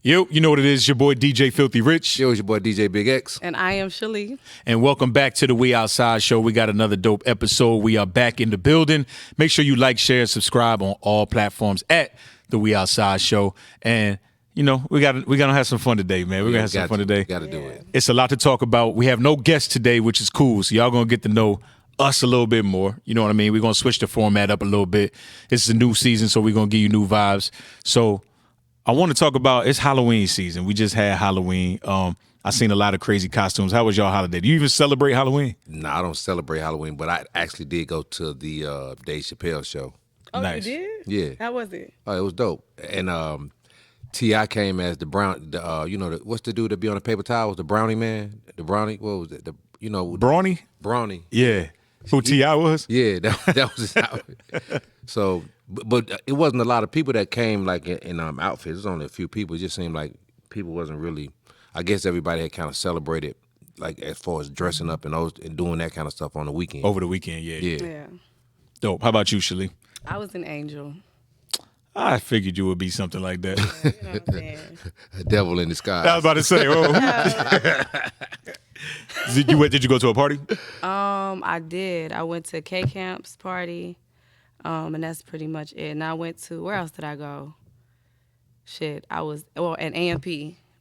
Yo, you know what it is. Your boy DJ Filthy Rich. Yo, it's your boy DJ Big X. And I am Shali. And welcome back to the We Outside Show. We got another dope episode. We are back in the building. Make sure you like, share, subscribe on all platforms at the We Outside Show. And you know, we're gonna have some fun today, man. We're gonna have some fun today. Gotta do it. It's a lot to talk about. We have no guests today, which is cool. So y'all gonna get to know us a little bit more. You know what I mean? We're gonna switch the format up a little bit. It's a new season, so we're gonna give you new vibes. So I want to talk about, it's Halloween season. We just had Halloween. I seen a lot of crazy costumes. How was y'all holiday? Do you even celebrate Halloween? No, I don't celebrate Halloween, but I actually did go to the Dave Chappelle show. Oh, Nice. you did? Yeah. How was it? Oh, it was dope. And T.I. came as the what's the dude that be on the paper towels? The brownie man? The brownie? What was it? Brawny? Brownie. Yeah. Who T.I. was? Yeah, that was his outfit. So, but it wasn't a lot of people that came like in outfits. It was only a few people. It just seemed like people wasn't really. I guess everybody had kind of celebrated, like as far as dressing up and doing that kind of stuff on the weekend. Over the weekend, yeah. Yeah. Dope. How about you, Shali? I was an angel. I figured you would be something like that. You know what I'm saying? A devil in disguise. I was about to say, Did you go to a party? I did. I went to K-Camp's party, and that's pretty much it. And I went to, where else did I go? And AMP,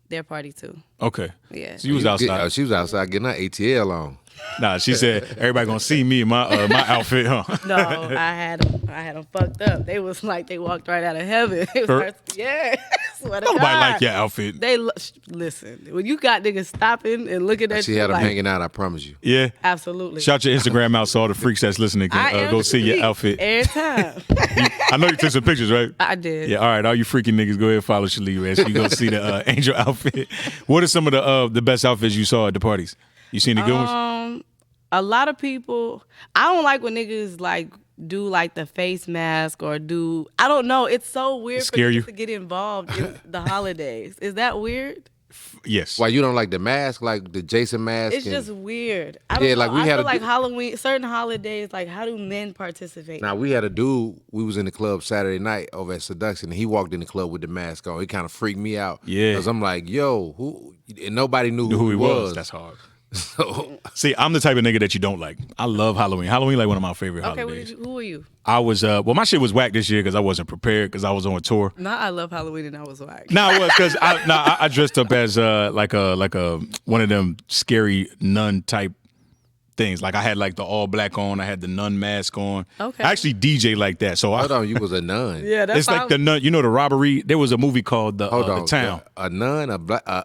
their party too. Okay. Yeah. So you was outside. She was outside getting her ATL on. Nah, she said everybody gonna see me in my outfit, huh? No, I had them fucked up. They was like, they walked right out of heaven. Yeah. Nobody like your outfit. Listen, when you got niggas stopping and looking at She you, had them like, hanging out, I promise you. Yeah. absolutely. Shout your Instagram out so all the freaks that's listening can go see your outfit. Every time. I know you took some pictures, right? I did. Yeah, all right. All you freaking niggas, go ahead and follow Shali, man. So you go see the angel outfit. What are some of the best outfits you saw at the parties? You seen any good ones? A lot of people, I don't like when niggas like do like the face mask or do, I don't know. It's so weird for Scare you? niggas to get involved in the holidays. Is that weird? Yes. Why you don't like the mask, like the Jason mask? It's just weird. I don't know. like we I had feel a like du- Halloween, certain holidays, like how do men participate? Now we had a dude. We was in the club Saturday night over at Seduction, and he walked in the club with the mask on. It kind of freaked me out. Yeah. Because I'm like, yo, who? And nobody knew Who who he was. That's hard. See, I'm the type of nigga that you don't like. I love Halloween. Halloween like one of my favorite Okay, holidays. who are you? I was my shit was whack this year because I wasn't prepared because I was on tour. Nah, I love Halloween and I was whack. No, it was because I dressed up as like a one of them scary nun type things. Like I had like the all black on. I had the nun mask on. Okay. I actually DJ like that. So Hold on, you was a nun. Yeah, that's it's like the nun. You know the robbery. There was a movie called the Town. A nun,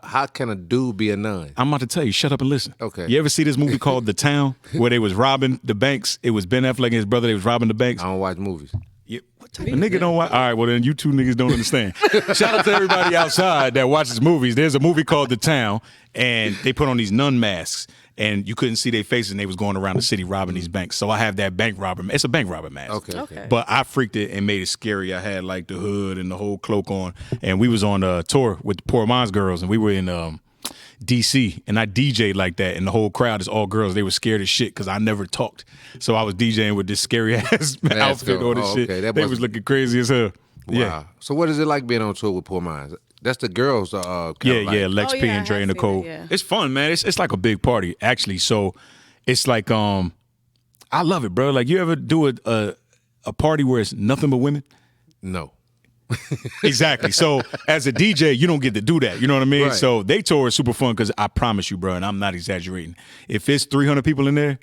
how can a dude be a nun? I'm about to tell you. Shut up and listen. Okay. You ever see this movie called The Town where they was robbing the banks? It was Ben Affleck and his brother. They was robbing the banks. I don't watch movies. Yeah, what type of nigga don't watch? All right, well then you two niggas don't understand. Shout out to everybody outside that watches movies. There's a movie called The Town, and they put on these nun masks, and you couldn't see their faces, and they was going around the city robbing these banks. So I have that bank robber. It's a bank robber mask. Okay. But I freaked it and made it scary. I had like the hood and the whole cloak on, and we was on a tour with the Poor Minds Girls, and we were in DC, and I DJ'd like that, and the whole crowd is all girls. They were scared as shit because I never talked. So I was DJing with this scary ass outfit on and shit. Okay. They was looking crazy as hell. Wow. Yeah. So what is it like being on tour with Poor Minds? That's the girls. Yeah, Lex Oh, P yeah, and Dre I and have Nicole. seen it, yeah. It's fun, man. It's like a big party, actually. So it's like I love it, bro. Like you ever do a party where it's nothing but women? No. Exactly. So as a DJ, you don't get to do that. You know what I mean? Right. So they tour is super fun because I promise you, bro, and I'm not exaggerating. If it's 300 people in there,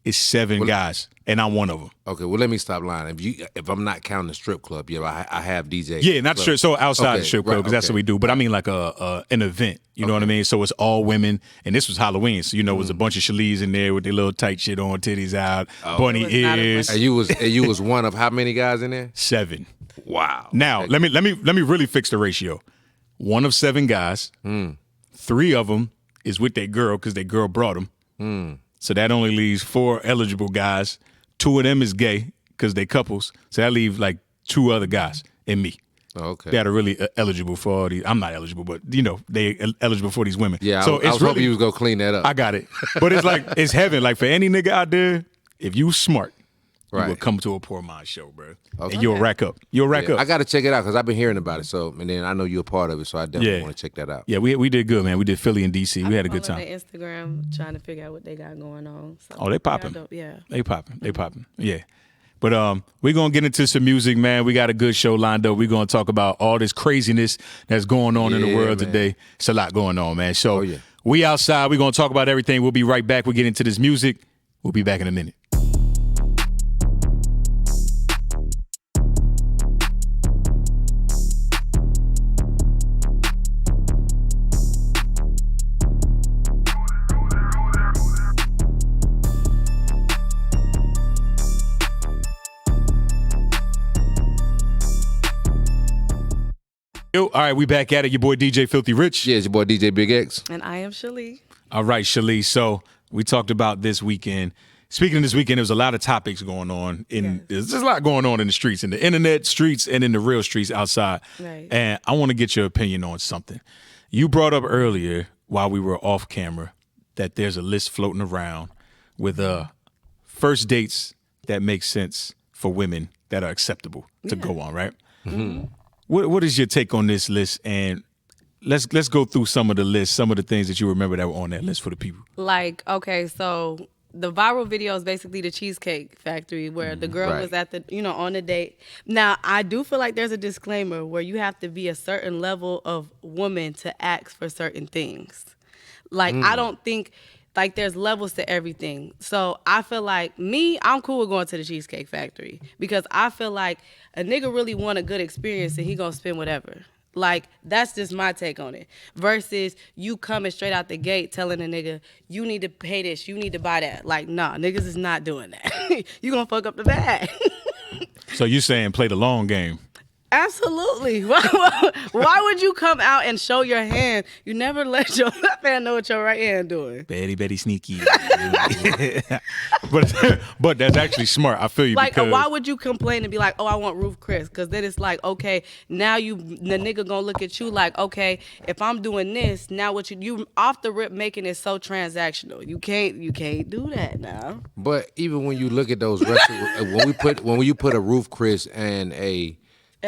it's 7 guys, and I'm one of them. Okay, well let me stop lying. If I'm not counting the strip club, I have DJ. Yeah, not strip. So outside Okay, the strip club, because that's okay. what we do. But I mean like an event. You know what I mean? So it's all women, and this was Halloween. So it was a bunch of Shalees in there with their little tight shit on, titties out, bunny It was not a ears. And you was one of how many guys in there? 7. Wow. Now let me really fix the ratio. 1 of 7 guys. 3 of them is with their girl because their girl brought them. So that only leaves 4 eligible guys. 2 of them is gay because they couples. So that leaves like 2 other guys and me. Okay. That are really eligible for all these. I'm not eligible, but they eligible for these women. Yeah, so I was hoping you was gonna clean that up. I got it. But it's like it's heaven. Like for any nigga out there, if you smart you Right. will come to a Poor Mind show, bro. Okay. And you'll rack up. You'll rack up. I got to check it out because I've been hearing about it. So, and then I know you're a part of it, so I definitely Yeah. want to check that out. Yeah, we did good, man. We did Philly and DC. We had a good Following time. their Instagram, trying to figure out what they got going on. So, Oh, they popping. dope, yeah. They popping. Yeah. But we're going to get into some music, man. We got a good show lined up. We're going to talk about all this craziness that's going on in the world man. today. It's a lot going on, man. So yeah. we outside. We're going to talk about everything. We'll be right back. We'll get into this music. We'll be back in a minute. Yo, all right, we back at it. Your boy DJ Filthy Rich. Yeah, it's your boy DJ Big X. And I am Shalee. All right, Shalee. So we talked about this weekend. Speaking of this weekend, there was a lot of topics going on. There's just a lot going on in the streets, in the internet streets and in the real streets outside. Right. And I want to get your opinion on something. You brought up earlier while we were off camera that there's a list floating around with first dates that make sense for women that are acceptable to go on, right? Mm-hmm. What is your take on this list? And let's go through some of the lists, some of the things that you remember that were on that list for the people. Like, okay, so the viral video is basically the Cheesecake Factory where the girl Right. was at on a date. Now, I do feel like there's a disclaimer where you have to be a certain level of woman to ask for certain things. Like, I don't think, like, there's levels to everything. So I feel like I'm cool with going to the Cheesecake Factory because I feel like a nigga really want a good experience and he gonna spend whatever. Like, that's just my take on it. Versus you coming straight out the gate telling a nigga, you need to pay this, you need to buy that. Like, nah, niggas is not doing that. You gonna fuck up the bag. So you saying play the long game? Absolutely. Why would you come out and show your hand? You never let your left hand know what your right hand doing. Betty sneaky. but that's actually smart. I feel you. Like, because why would you complain and be like, oh, I want Roof Chris? Because then it's like, okay, now the nigga gonna look at you like, okay, if I'm doing this, now what you off the rip making it so transactional. You can't do that now. But even when you look at those restaurants, when you put a Roof Chris and a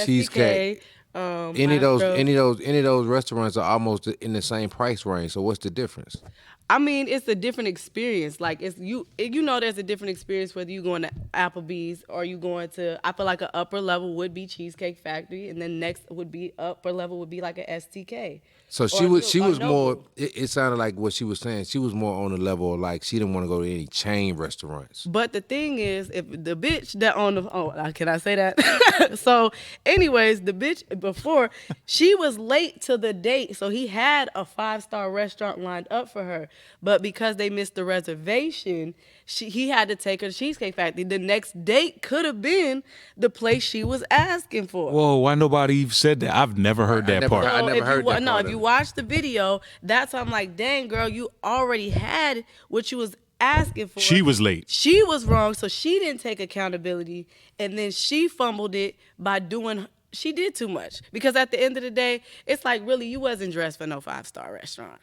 cheesecake, any of those restaurants are almost in the same price range. So what's the difference? I mean, it's a different experience. Like, it's there's a different experience whether you going to Applebee's or you going to, I feel like an upper level would be Cheesecake Factory, and then next would be upper level would be like a STK. So she was more, it sounded like what she was saying, she was more on the level of like she didn't want to go to any chain restaurants. But the thing is, if the bitch that can I say that? So anyways, the bitch before, she was late to the date, so he had a 5-star restaurant lined up for her. But because they missed the reservation, he had to take her to Cheesecake Factory. The next date could have been the place she was asking for. Whoa, why nobody even said that? I've never heard that part. I never heard that part. If you watch the video, that's how I'm like, dang, girl, you already had what you was asking for. She was late. She was wrong, so she didn't take accountability, and then she fumbled it by she did too much. Because at the end of the day, it's like, really, you wasn't dressed for no 5-star restaurant.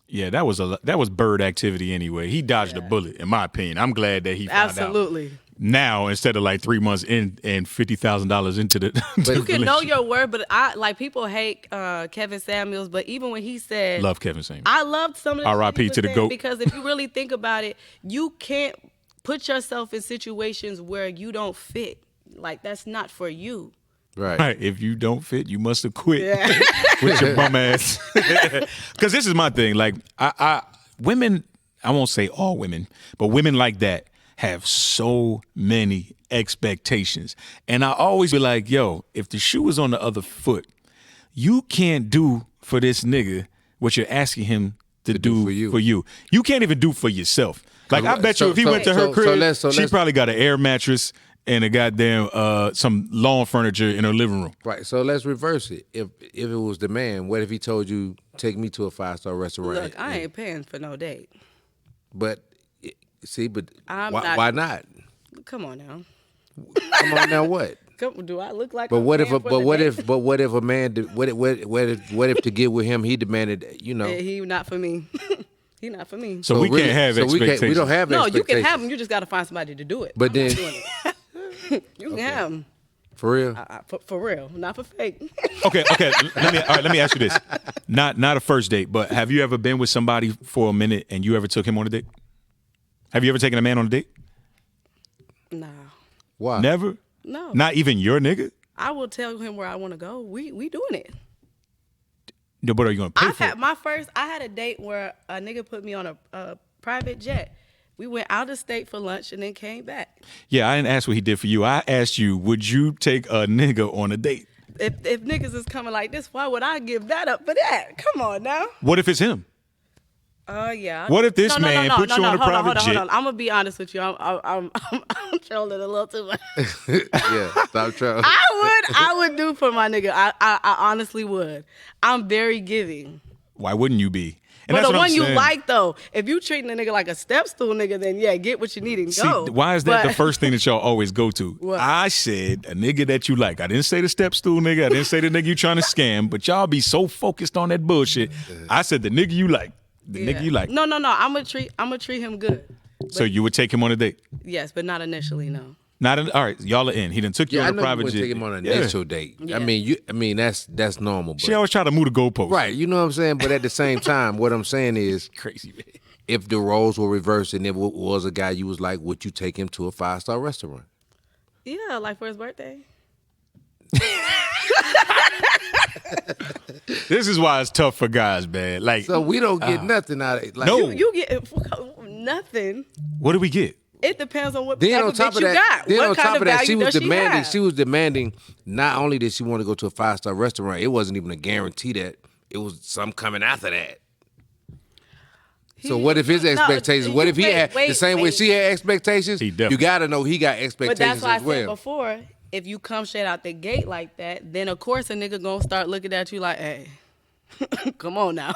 Yeah, that was bird activity anyway. He dodged a bullet, in my opinion. I'm glad that he found Absolutely. out now instead of like 3 months in and $50,000 into the. You can know your word, but people hate Kevin Samuels. But even when he said, Love Kevin Samuels. I loved some of the R.I.P. to the GOAT. Because if you really think about it, you can't put yourself in situations where you don't fit. Like, that's not for you. Right. If you don't fit, you must have quit with your bum ass. Because this is my thing. Like, women, I won't say all women, but women like that have so many expectations. And I always be like, yo, if the shoe is on the other foot, you can't do for this nigga what you're asking him to do for you. You can't even do for yourself. Like, I bet you if he went to her crib, she probably got an air mattress and a goddamn some lawn furniture in her living room. Right. So let's reverse it. If it was the man, what if he told you, take me to a 5-star restaurant? Look, I ain't paying for no date. But why not? Come on now. Come on now, what? Do I look like? But what if a man? What if to get with him he demanded? He not for me. He not for me. So we can't have expectations. We don't have expectations. No, you can have them. You just got to find somebody to do it. But then, You can have them. For real? For real, not for fake. Okay. Let me ask you this. Not a first date, but have you ever been with somebody for a minute and you ever took him on a date? Have you ever taken a man on a date? Nah. Why? Never? No. Not even your nigga? I will tell him where I want to go. We doing it. No, but are you gonna pay for it? I had a date where a nigga put me on a private jet. We went out of state for lunch and then came back. Yeah, I didn't ask what he did for you. I asked you, would you take a nigga on a date? If niggas is coming like this, why would I give that up for that? Come on now. What if it's him? Yeah. What if this man put you on a private jet? Hold on. I'm gonna be honest with you. I'm trolling a little too much. Yeah, stop trolling. I would do for my nigga. I honestly would. I'm very giving. Why wouldn't you be? And But that's the what one I'm you saying. like though, if you treating a nigga like a step stool nigga, then yeah, get what you need and go. See, why is that But- the first thing that y'all always go to? What? I said a nigga that you like. I didn't say the step stool nigga. I didn't say the nigga you trying to scam. But y'all be so focused on that bullshit. I said the nigga you like. The Yeah. nigga you like. No. I'm gonna treat him good. So you would take him on a date? Yes, but not initially. No. All right, y'all are in. He done took you Yeah, I on a know you private wouldn't jet. take him on an Yeah. initial date. Yeah. I mean that's normal. But, She always try to move the goalpost. right, you know what I'm saying? But at the same time, what I'm saying is, Crazy man. if the roles were reversed and it was a guy you was like, would you take him to a 5-star restaurant? Yeah, like for his birthday. This is why it's tough for guys, man. Like, So we don't get nothing out of it. Like, No. You get nothing. what do we get? It depends on what Then type on of top bitch of you that, got. then What on kind top of of that, value she was does demanding. have? She was demanding. Not only did she want to go to a 5-star restaurant, it wasn't even a guarantee that it was some coming after that. So what if his No, expectations? What if he had the same way wait. she had expectations? He definitely- You got to know he got But expectations that's why I as said well. before, if you come straight out the gate like that, then of course a nigga gonna start looking at you like, hey, come on now.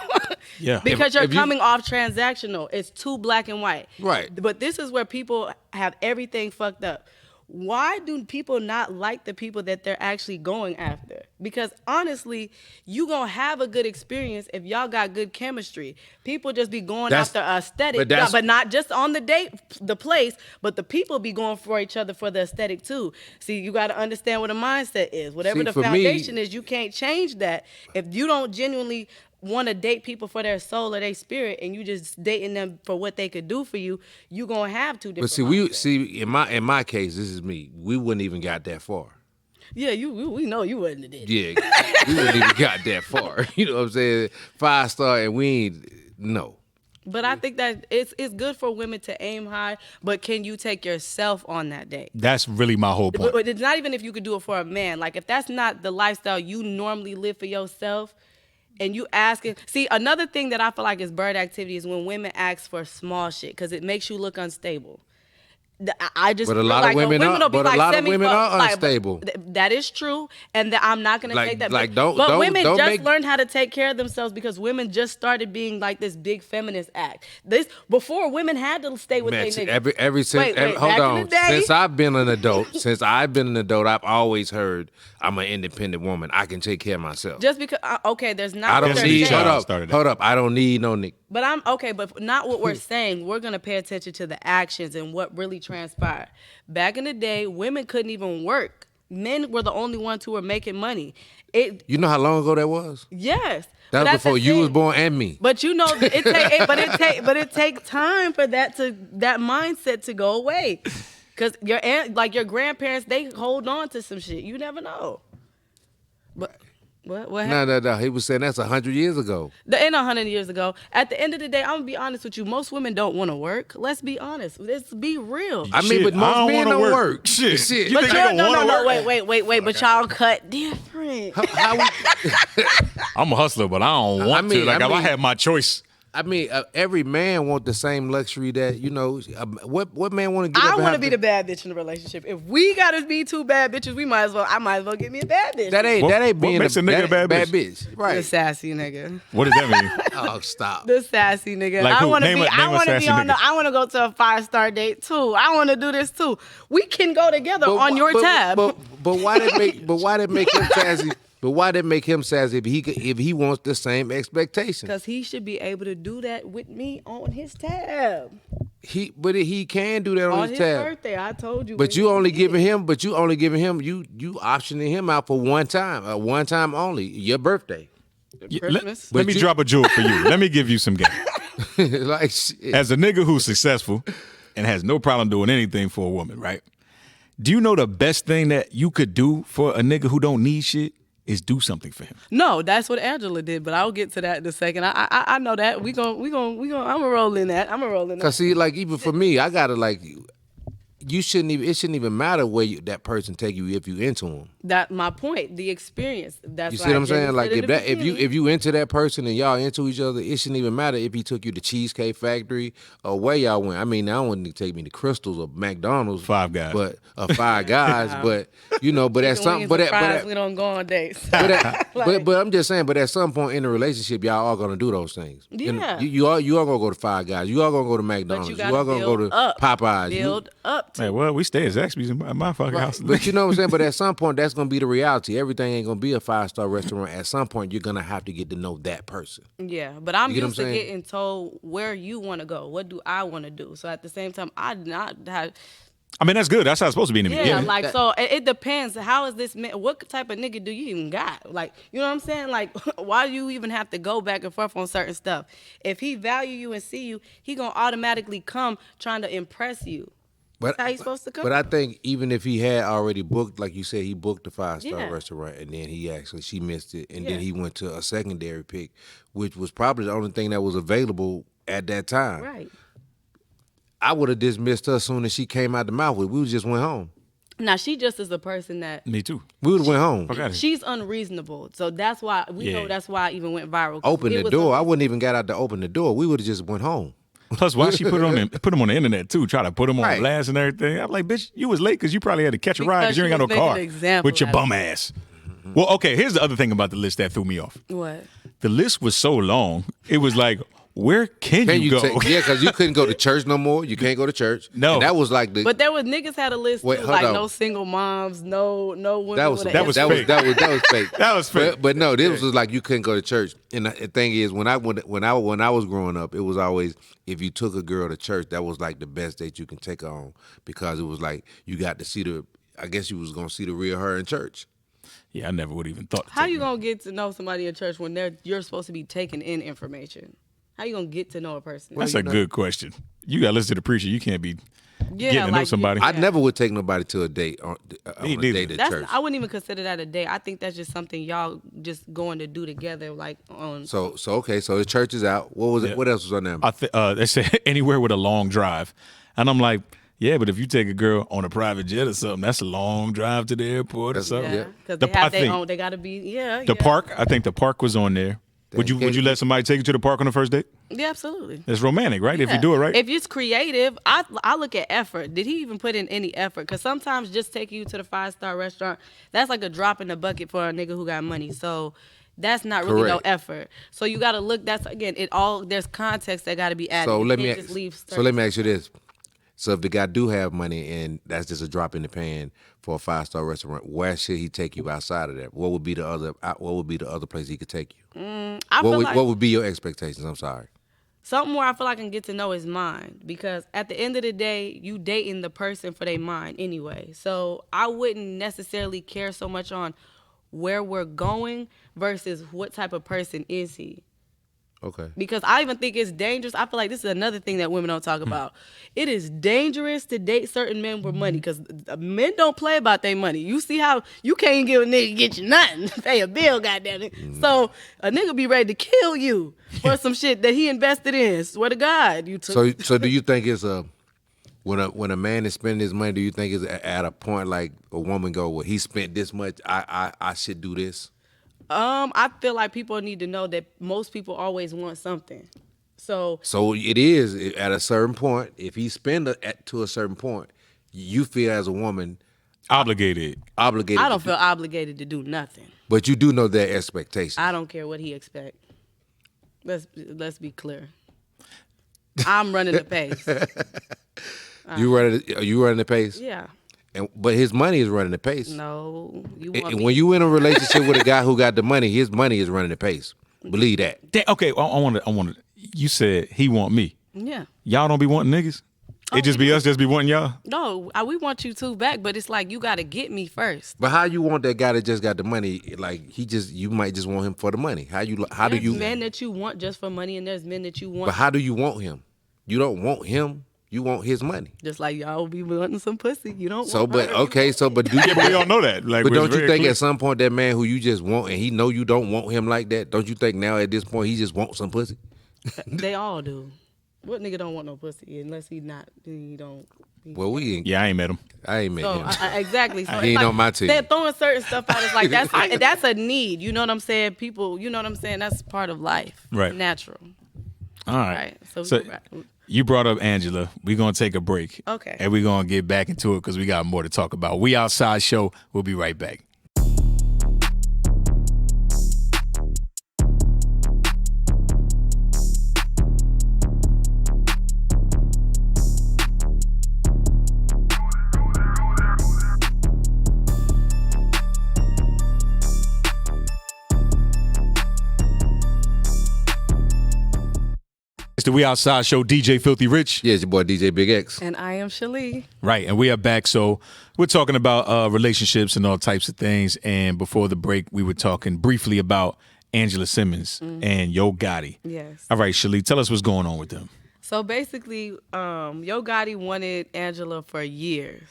Yeah. Because you're if you- coming off transactional. It's too black and white. Right. But this is where people have everything fucked up. Why do people not like the people that they're actually going after? Because honestly, you gonna have a good experience if y'all got good chemistry. People just be going That's- after aesthetic, but that's- but not just on the date, the place, but the people be going for each other for the aesthetic too. See, you got to understand what a mindset is. Whatever See, the for me- foundation is, you can't change that. If you don't genuinely want to date people for their soul or their spirit, and you just dating them for what they could do for you, you gonna have two different. But see, mindsets. in my case, this is me. We wouldn't even got that far. Yeah, we know you wouldn't have did. Yeah, we wouldn't even got that far. You know what I'm saying? 5-star, and we ain't no. But I think that it's good for women to aim high, but can you take yourself on that date? That's really my whole point. But it's not even if you could do it for a man. Like if that's not the lifestyle you normally live for yourself, and you asking, see, another thing that I feel like is bird activity is when women ask for small shit because it makes you look unstable. I just But a feel lot of like women women are- will be but a like, lot of "Send me women fuck," are like, unstable. that is true, and I'm not gonna Like- take that. like, but don't- women don't just make- learned how to take care of themselves because women just started being like this big feminist act. This before women had to stay with their Man, niggas. every since Wait, hold back in on. the day- Since I've been an adult, I've always heard I'm an independent woman. I can take care of myself. Just because, okay, there's not. I what don't they're need. saying. Hold up. I don't need no nigga. But I'm okay, but not what we're saying. We're gonna pay attention to the actions and what really transpired. Back in the day, women couldn't even work. Men were the only ones who were making money. You know how long ago that was? Yes. That But was that's the before you was thing. born and me. But you know, it takes time for that mindset to go away. Cause your grandparents, they hold on to some shit. You never know. But what happened? No. He was saying that's 100 years ago. That ain't 100 years ago. At the end of the day, I'm gonna be honest with you. Most women don't want to work. Let's be honest. Let's be real. I mean, Shit, but I most don't men wanna don't work. work. Shit. You But think you're, I don't wanna no. work? Wait. But y'all cut different. How we, I'm a hustler, but I don't want to. Like, if I had my choice. I mean, every man want the same luxury that what man want to get? I want to be the bad bitch in the relationship. If we gotta be two bad bitches, I might as well get me a bad bitch. That ain't What being makes a nigga a bad bitch, The right? sassy nigga. What does that mean? Oh, stop. The sassy nigga. Like I who? want to Name be. a- I name a want to be sassy on the. nigga. I want to go to a 5-star date too. I want to do this too. We can go together on your tab. But why that make him sassy? But why that make him sassy if he wants the same expectations? Because he should be able to do that with me on his tab. He can do that on his his tab. birthday, I told you. But you only giving him. You optioning him out for one time only. Your birthday. Christmas. Let me drop a jewel for you. Let me give you some game. Like shit. As a nigga who's successful and has no problem doing anything for a woman, right? Do you know the best thing that you could do for a nigga who don't need shit is do something for him? No, that's what Angela did, but I'll get to that in a second. I know that. I'm gonna roll in that. Cause see, like even for me, I gotta like. It shouldn't even matter where that person take you if you into them. That my point, the experience. That's you see what I'm saying? Like if you into that person and y'all into each other, it shouldn't even matter if he took you to Cheesecake Factory or where y'all went. I mean, I don't want to take me to Crystals or McDonald's, Five Guys, but Five Guys, but but at some, but we don't go on dates. But I'm just saying, but at some point in the relationship, y'all are gonna do those things. Yeah, and you are gonna go to Five Guys. You are gonna go to McDonald's. You are gonna go to Popeyes. Build up. Hey, well, we stay at Zaxby's in my fucking house. But you know what I'm saying? But at some point, that's going to be the reality. Everything ain't going to be a 5-star restaurant. At some point, you're going to have to get to know that person. Yeah, but I'm used to saying? getting told where you want to go. What do I want to do? So at the same time, I mean, that's good. That's how it's supposed to be in the beginning. like, so it depends. How is this man? What type of nigga do you even got? Like, you know what I'm saying? Like, why do you even have to go back and forth on certain stuff? If he value you and see you, he going to automatically come trying to impress you. But, That's how you supposed to come. But I think even if he had already booked, like you said, he booked a 5-star restaurant and then she missed it. And then he went to a secondary pick, which was probably the only thing that was available at that time. Right. I would have dismissed her as soon as she came out the mouth with. We just went home. Now, she just is a person that... Me too. We would have went home. Okay. She's unreasonable. So that's why, know that's why I even went viral. Open the door. I wouldn't even got out to open the door. We would have just went home. Plus, why she put him on the internet too? Try to put him on blast and everything. I'm like, bitch, you was late because you probably had to catch a ride because you ain't got no car with your bum ass. Well, okay, here's the other thing about the list that threw me off. What? The list was so long. It was like, where can you go? Because you couldn't go to church no more. You can't go to church. No, and that was like But there was niggas had a list too, like no single moms, no women. That was fake. That was fake. That was fake. But no, this was like you couldn't go to church. And the thing is, when I was growing up, it was always if you took a girl to church, that was like the best date you can take her on because it was like you got to see I guess you was gonna see the real her in church. Yeah, I never would even thought. How you gonna get to know somebody in church when you're supposed to be taking in information? How you gonna get to know a person? That's a good question. You gotta listen to the preacher. You can't be getting to know somebody. I never would take nobody to a date on a date at church. I wouldn't even consider that a date. I think that's just something y'all just going to do together, like on. So okay, so the church is out. What was it? What else was on there? They said anywhere with a long drive, and I'm like, yeah, but if you take a girl on a private jet or something, that's a long drive to the airport or something. Yeah, because they have their own. They gotta be the park. I think the park was on there. Would you let somebody take you to the park on the first date? Yeah, absolutely. It's romantic, right? Yeah. If you do it right. If it's creative, I look at effort. Did he even put in any effort? Because sometimes just taking you to the 5-star restaurant, that's like a drop in the bucket for a nigga who got money. So that's not really no effort. So you got to look. That's again, there's context that got to be added. So let me ask you this. So if the guy do have money and that's just a drop in the pan for a 5-star restaurant, where should he take you outside of that? What would be the other place he could take you? What would be your expectations? I'm sorry. Something where I feel like I can get to know his mind, because at the end of the day, you dating the person for their mind anyway. So I wouldn't necessarily care so much on where we're going versus what type of person is he. Okay. Because I even think it's dangerous. I feel like this is another thing that women don't talk about. It is dangerous to date certain men with money because men don't play about their money. You see how you can't give a nigga get you nothing, pay a bill, goddamn it. So a nigga be ready to kill you for some shit that he invested in. Swear to God, you took. So do you think it's when a man is spending his money? Do you think it's at a point like a woman go, well, he spent this much, I should do this? I feel like people need to know that most people always want something. So it is at a certain point. If he spend to a certain point, you feel as a woman obligated. I don't feel obligated to do nothing. But you do know their expectations. I don't care what he expect. Let's be clear. I'm running the pace. You running the pace? Yeah. But his money is running the pace. No, when you in a relationship with a guy who got the money, his money is running the pace. Believe that. Okay, I want to. You said he want me. Yeah. Y'all don't be wanting niggas. It just be us just be wanting y'all? No, we want you two back, but it's like you got to get me first. But how you want that guy that just got the money? Like you might just want him for the money. How do you? Men that you want just for money, and there's men that you want. But how do you want him? You don't want him. You want his money. Just like y'all be wanting some pussy. You don't. So, want but her. okay, so but do you? We all know that. Like, But don't it's you very think clear. at some point that man who you just want and he know you don't want him like that? Don't you think now at this point he just wants some pussy? They all do. What nigga don't want no pussy unless he not? He don't. Well, we ain't. Yeah, I ain't met him. I ain't met So him. exactly. So He it's ain't on my team. They're throwing certain stuff out. It's like that's a need. You know what I'm saying? People. You know what I'm saying? That's part of life. Right. Natural. All right. Right. So you brought up Angela. We're going to take a break. Okay. And we're going to get back into it because we got more to talk about. We Outside Show. We'll be right back. It's the We Outside Show, DJ Filthy Rich. Yeah, it's your boy DJ Big X. And I am Shalee. Right, and we are back. So we're talking about relationships and all types of things. And before the break, we were talking briefly about Angela Simmons and Yo Gotti. Yes. All right, Shalee, tell us what's going on with them. So basically, Yo Gotti wanted Angela for years.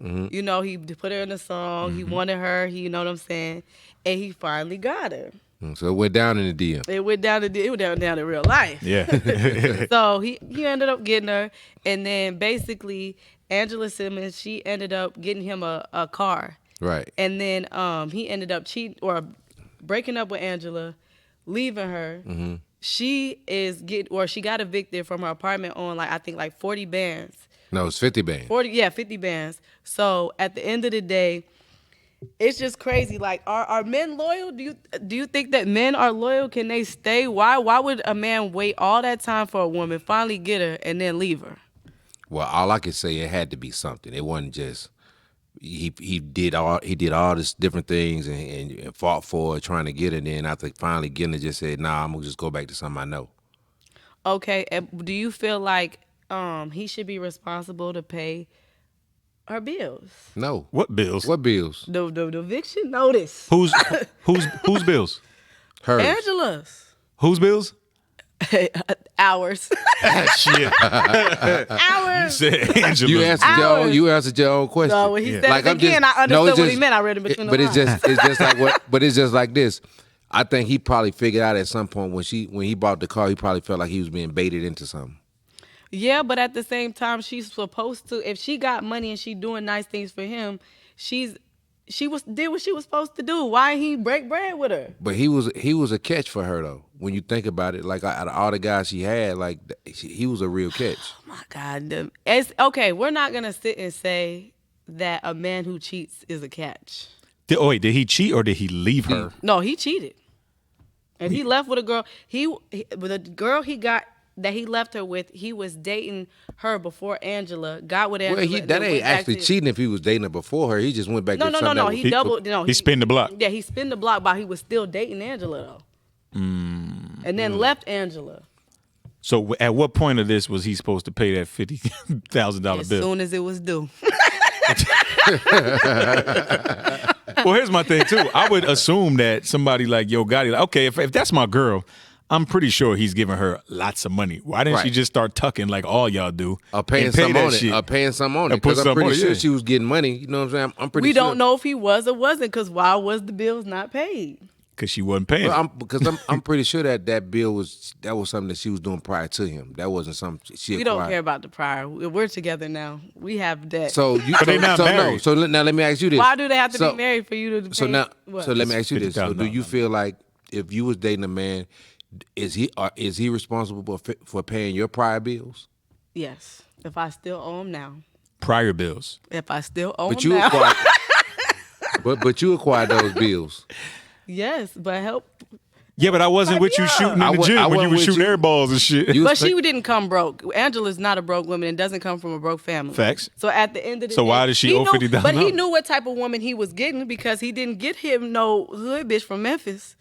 You know, he put her in a song. He wanted her. You know what I'm saying? And he finally got her. So it went down in the DM. It went down in real life. Yeah. So he ended up getting her, and then basically Angela Simmons, she ended up getting him a car. Right. And then he ended up cheating or breaking up with Angela, leaving her. She got evicted from her apartment on I think 40 bands. No, it's 50 bands. 50 bands. So at the end of the day, it's just crazy. Like, are men loyal? Do you think that men are loyal? Can they stay? Why would a man wait all that time for a woman, finally get her, and then leave her? Well, all I could say, it had to be something. It wasn't just he did all this different things and fought for it, trying to get her. Then after finally getting her, just said, "Nah, I'm gonna just go back to something I know." Okay. Do you feel like he should be responsible to pay her bills? No. What bills? What bills? The eviction notice. Whose bills? Hers. Angela's. Whose bills? Ours. Shit. Ours. Said Angela. You answered your own question. So when he said Like, it I'm just- again, I no, understood it's what he just- meant. I read it between the But lines. it's just like what? But it's just like this. I think he probably figured out at some point when he bought the car, he probably felt like he was being baited into something. Yeah, but at the same time, she's supposed to. If she got money and she doing nice things for him, she did what she was supposed to do. Why he break bread with her? But he was a catch for her though. When you think about it, like out of all the guys she had, like he was a real catch. Oh my God, it's okay. We're not gonna sit and say that a man who cheats is a catch. Did he cheat or did he leave her? No, he cheated, and he left with a girl. With a girl that he left her with, he was dating her before Angela, got with Angela. Well, that ain't actually cheating if he was dating her before her. He just went back to something. No. He doubled. No, he spin the block. Yeah, he spin the block, but he was still dating Angela though. And then left Angela. So at what point of this was he supposed to pay that $50,000 bill? As soon as it was due. Well, here's my thing too. I would assume that somebody like Yo Gotti, like, okay, if that's my girl, I'm pretty sure he's giving her lots of money. Why didn't she just start tucking like all y'all do? Or paying and pay some that on shit? it. Or paying some on it. Or put Because I'm some pretty on it, sure yeah. she was getting money. You know what I'm saying? I'm pretty We sure. don't know if he was or wasn't, because why was the bills not paid? Because she wasn't paying. Well, I'm pretty sure that bill was something that she was doing prior to him. That wasn't something she We acquired. don't care about the prior. We're together now. We have debt. So they not married. No. So now let me ask you this. Why do they have to So- be married for you to pay? So now, what? so let me ask you this. So do $50,000. you feel like if you was dating a man, is he responsible for paying your prior bills? Yes. If I still owe him now. Prior bills. If I still owe But him you now. acquired, but you acquired those bills. Yes, but help. Yeah, but I wasn't with you shooting in I the wa- gym I when you wasn't were with shooting you. air balls and shit. You- But she didn't come broke. Angela's not a broke woman and doesn't come from a broke family. Facts. So at the end of the So day, why does she he owe knew- $50,000? But he knew what type of woman he was getting because he didn't get him no hood bitch from Memphis.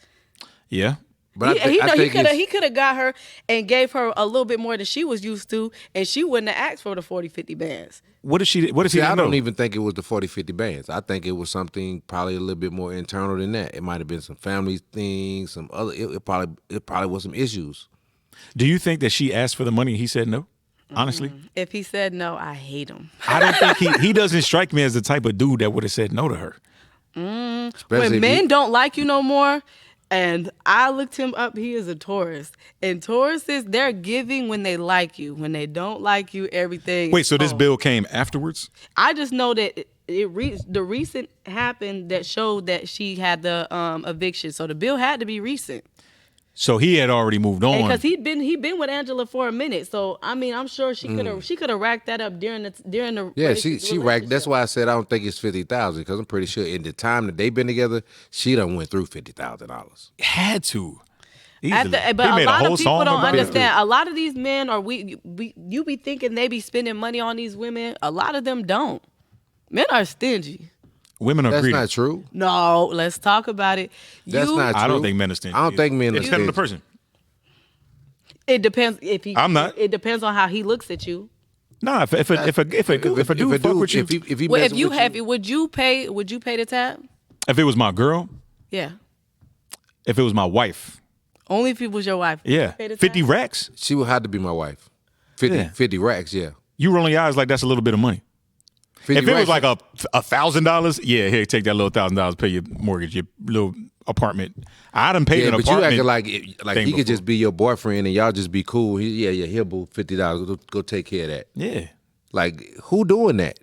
Yeah. But he could have got her and gave her a little bit more than she was used to, and she wouldn't have asked for the 40, 50 bands. What does he? I don't even think it was the 40, 50 bands. I think it was something probably a little bit more internal than that. It might have been some family things, some other. It probably was some issues. Do you think that she asked for the money and he said no? Honestly, If he said no, I hate him. I don't think he doesn't strike me as the type of dude that would have said no to her. When men don't like you no more, and I looked him up, he is a Taurus. And Tauruses, they're giving when they like you. When they don't like you, everything. Wait, so this bill came afterwards? I just know that the recent happened that showed that she had the eviction. So the bill had to be recent. So he had already moved on. Because he'd been with Angela for a minute. So I mean, I'm sure she could have racked that up during the Yeah, she racked. That's why I said I don't think it's 50,000 because I'm pretty sure in the time that they've been together, she done went through $50,000. Had to. But They a made lot whole of people song don't about it. understand. A lot of these men you be thinking they be spending money on these women. A lot of them don't. Men are stingy. Women are That's greedy. not true. No, let's talk about it. That's not true. I don't think men are stingy. I don't think men are It depends on the stingy. person. It depends if he. I'm not. It depends on how he looks at you. Nah, if a dude fuck with you, if he Well, if messing you with have, would you pay the tab? if it was my girl, Yeah. if it was my wife, Only if it was your wife. yeah, Pay the tab? 50 racks. she would have to be my wife. 50 racks, yeah. You rolling your eyes like that's a little bit of money. 50 If it was racks, like $1,000, yeah, here, take that little $1,000, pay your mortgage, your little apartment. I done paid yeah, an but you apartment. acting like thing he could before. just be your boyfriend and y'all just be cool. He'll boo $50. Go take care of that. Yeah, Like, who doing that?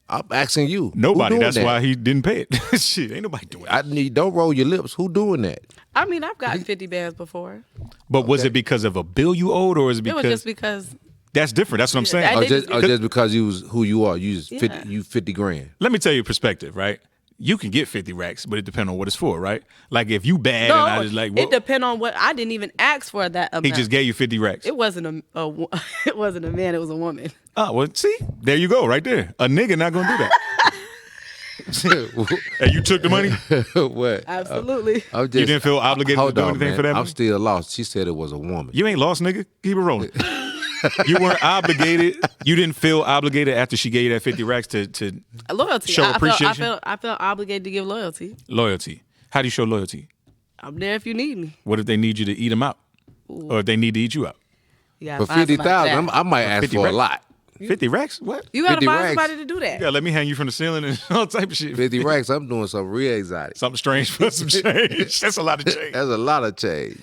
I'm asking you. nobody. Who doing That's that? why he didn't pay it. Shit, ain't nobody doing it. Don't roll your lips. Who doing that? I mean, I've gotten 50 bands before. But was it because of a bill you owed, or is it It because was just because. that's different? That's what I'm saying. That Or niggas just because you was who you are. You just Yeah. 50 grand. Let me tell you a perspective, right? You can get 50 racks, but it depends on what it's for, right? Like if you bad No, and I just like, it whoa, depends on what. I didn't even ask for that amount. he just gave you 50 racks. It wasn't it wasn't a man. It was a woman. Oh, well, see, there you go, right there. A nigga not gonna do that. And you took the money? What? Absolutely. I'm just, You didn't feel obligated to hold do on, anything man. for that I'm money? still lost. She said it was a woman. You ain't lost, nigga. Keep it rolling. You weren't obligated. You didn't feel obligated after she gave you that 50 racks to Loyalty. Show I appreciation? felt obligated to give loyalty. loyalty. How do you show loyalty? I'm there if you need me. What if they need you to eat them out? Or if they need to eat you out? Yeah. For 50,000, I might ask 50 for a racks? lot. 50 racks? What? You gotta 50 find racks. somebody to do that. Yeah, let me hang you from the ceiling and all type of shit. 50 racks, I'm doing something real exotic. Something strange for some change. That's a lot of change. That's a lot of change.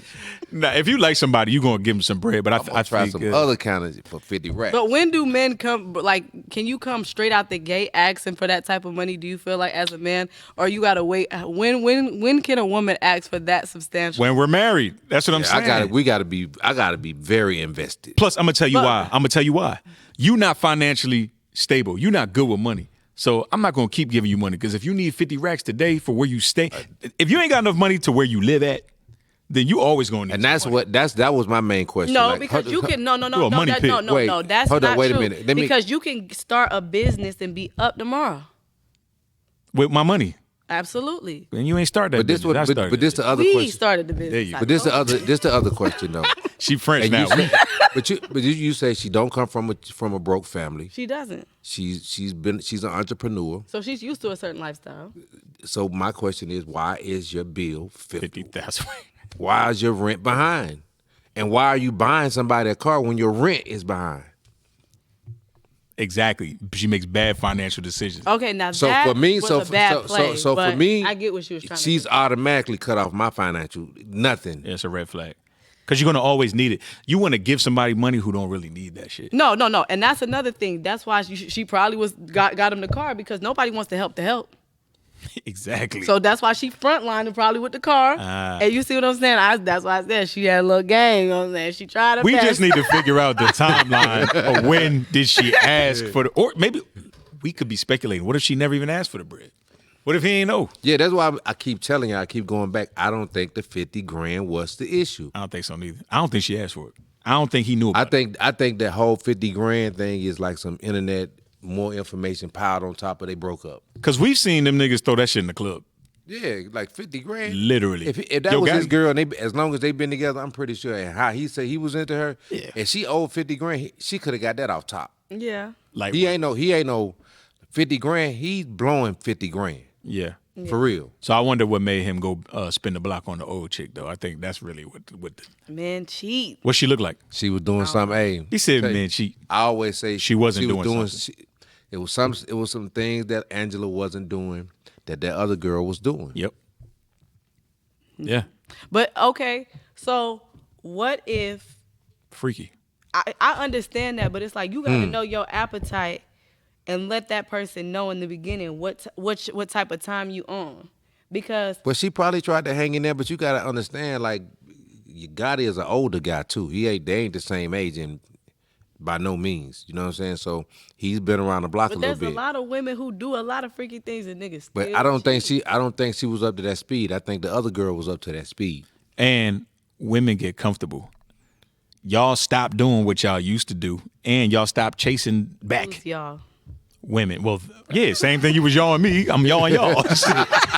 Now, if you like somebody, you're going to give them some bread. But I Try think some other kind of for 50 racks. But when do men come? Like, can you come straight out the gate asking for that type of money? Do you feel like as a man, or you gotta wait? When can a woman ask for that substantial? when we're married, that's what I'm saying. I gotta be very invested. Plus, I'm going to tell you why. I'm going to tell you why. You're not financially stable. You're not good with money. So I'm not going to keep giving you money because if you need 50 racks today for where you stay, if you ain't got enough money to where you live at, then you always going to need And that's some money. that was my main question. No, Like, because you can You're a money pit. no, that's hold not up, wait a true. minute. Let me- Because you can start a business and be up tomorrow. With my money. Absolutely. And you ain't start that But this business. I what started but this it. the other We question. started the business. There you go. But this the other question though. She French And now. you say she don't come from a broke family. She doesn't. She's an entrepreneur. So she's used to a certain lifestyle. So my question is, why is your bill 50? 50,000. Why is your rent behind? And why are you buying somebody a car when your rent is behind? Exactly. She makes bad financial decisions. Okay, now So that for me, was so a bad play, for but me, I get what she was trying she's to do. automatically cut off my financial nothing. Yeah, it's a red flag. Because you're going to always need it. You want to give somebody money who don't really need that shit. No, and that's another thing. That's why she probably got him the car because nobody wants to help. Exactly. So that's why she frontlined probably with the car. And you see what I'm saying? That's why I said she had a little gang. You know what I'm saying? She tried her we best. just need to figure out the timeline of when did she ask for the, or maybe we could be speculating. What if she never even asked for the bread? What if he ain't know? Yeah, that's why I keep telling you. I keep going back. I don't think the 50 grand was the issue. I don't think so neither. I don't think she asked for it. I don't think he knew about it. I think that whole 50 grand thing is like some internet, more information piled on top of they broke up. Because we've seen them niggas throw that shit in the club. Yeah, like 50 grand. Literally. If that was his girl, and as long as they've been together, I'm pretty sure. And how he said he was into her, and she owed 50 grand, she could have got that off top. Yeah. Like he ain't no 50 grand. He's blowing 50 grand. Yeah. For real. So I wonder what made him go spin the block on the old chick, though. I think that's really what men cheat. What she look like? She was doing something. Hey, he said men cheat. I always say she wasn't doing something. It was some things that Angela wasn't doing that other girl was doing. Yep. Yeah. But okay, so what if freaky? I understand that, but it's like you got to know your appetite and let that person know in the beginning what type of time you on, because. Well, she probably tried to hang in there, but you got to understand, like, your Gotti is an older guy too. They ain't the same age, and by no means, you know what I'm saying. So he's been around the block a little bit. There's a lot of women who do a lot of freaky things and niggas. Still but I don't think she was up to that speed. I think the other girl was up to that speed. And women get comfortable. Y'all stop doing what y'all used to do, and y'all stop chasing back. Who's y'all? Women. Well, yeah, same thing. You was y'all and me. I'm y'all and y'all.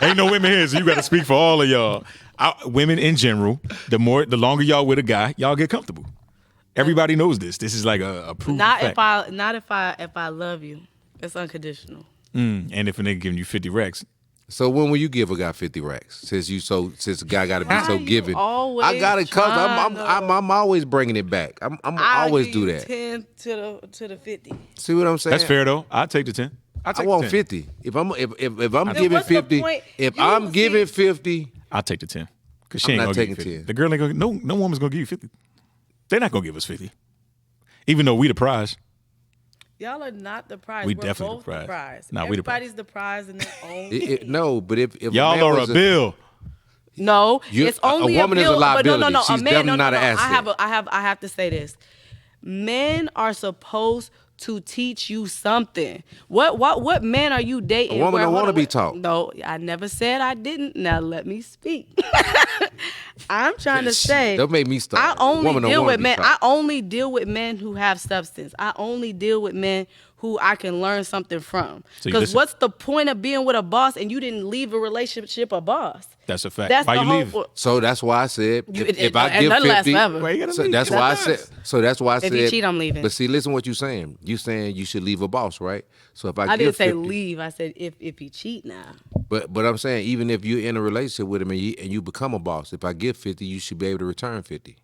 Ain't no women here, so you got to speak for all of y'all. Women in general, the longer y'all with a guy, y'all get comfortable. Everybody knows this. This is like a proven fact. If I love you. It's unconditional. And if a nigga giving you 50 racks. So when will you give a guy 50 racks? Since a guy got to be so giving. I got it, cause I'm always bringing it back. I'm always do that. 10 to the 50. See what I'm saying? That's fair though. I'll take the 10. I want 50. If I'm giving 50, I'm giving 50, I'll take the 10. Cause she ain't gonna give you 50. 10. The girl ain't gonna. No woman's gonna give you 50. They're not gonna give us 50, even though we the prize. Y'all are not the prize. We're definitely both the prize. Nah, Everybody's the prize in their own. No, but if y'all are a bill. No, it's only a woman bill, is a liability. But no, She's definitely not an asset. I have to say this. Men are supposed to teach you something. What man are you dating? A woman don't want to be taught. No, I never said I didn't. Now let me speak. I'm trying to say. That made me start. I only deal with men. I only deal with men who have substance. I only deal with men who I can learn something from. Because what's the point of being with a boss and you didn't leave a relationship a boss? That's a fact. Why you leave? So that's why I said if I give 50, that's why I said. So that's why I said. If you cheat, I'm leaving. But see, listen what you're saying. You're saying you should leave a boss, right? So if I didn't say leave. I said if he cheat now. But I'm saying even if you're in a relationship with him and you become a boss, if I give 50, you should be able to return 50.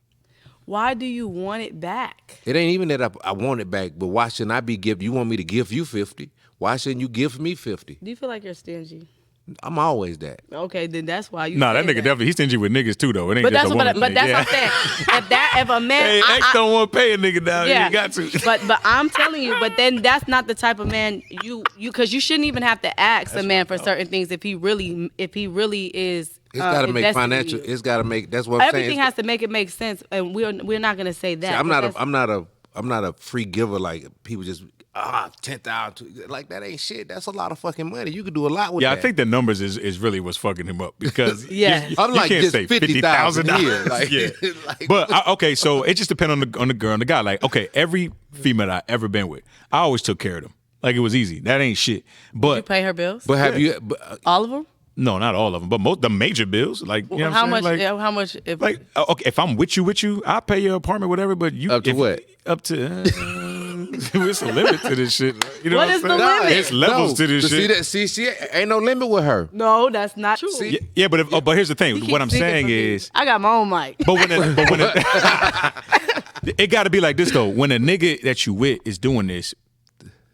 Why do you want it back? It ain't even that I want it back, but why shouldn't I be giving? You want me to give you 50? Why shouldn't you give me 50? Do you feel like you're stingy? I'm always that. Okay, then that's why you. Nah, that nigga definitely he's stingy with niggas too though. It ain't just a woman. But that's what I'm saying. If a man, hey, X don't want to pay a nigga down. Yeah, you got to. But I'm telling you. But then that's not the type of man you because you shouldn't even have to ask a man for certain things if he really is. It's got to make financial. It's got to make. That's what I'm saying. Everything has to make it make sense, and we're not gonna say that. See, I'm not a free giver like people just 10,000 like that ain't shit. That's a lot of fucking money. You could do a lot with that. Yeah, I think the numbers is really what's fucking him up because I'm like can't just say $50,000 here. Like, yeah. like, but okay, so it just depends on the girl and the guy. Like okay, every female I ever been with, I always took care of them. Like it was easy. That ain't shit. But you pay her bills. But have you all of them? No, not all of them, but the major bills, like you know how what I'm much? saying? How much? If I'm with you, I'll pay your apartment, whatever. But you up to what? Up to it's a limit to this shit. You know what is the limit? It's levels to this shit. See, ain't no limit with her. No, that's not true. Yeah, but here's the thing. What I'm saying is, I got my own mic. But when it got to be like this though. When a nigga that you with is doing this,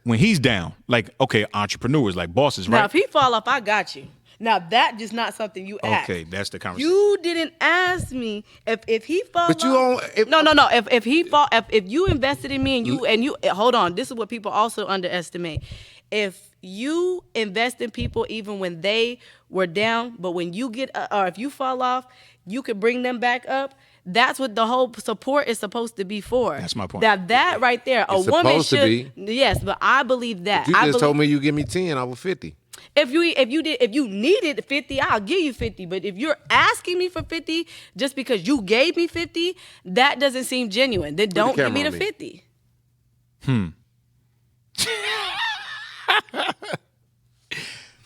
when he's down, like okay, entrepreneurs, like bosses, right? Now if he fall off, I got you. Now that is not something you asked. Okay, that's the conversation. You didn't ask me if he fall. But you don't. No. If he fall, if you invested in me and you hold on. This is what people also underestimate. If you invest in people even when they were down, but when you get or if you fall off, you could bring them back up. That's what the whole support is supposed to be for. That's my point. Now that right there, a woman should. Be. Yes, but I believe that. But you just told me you give me 10, I was 50. If you needed 50, I'll give you 50. But if you're asking me for 50 just because you gave me 50, that doesn't seem genuine. Then don't give me the 50.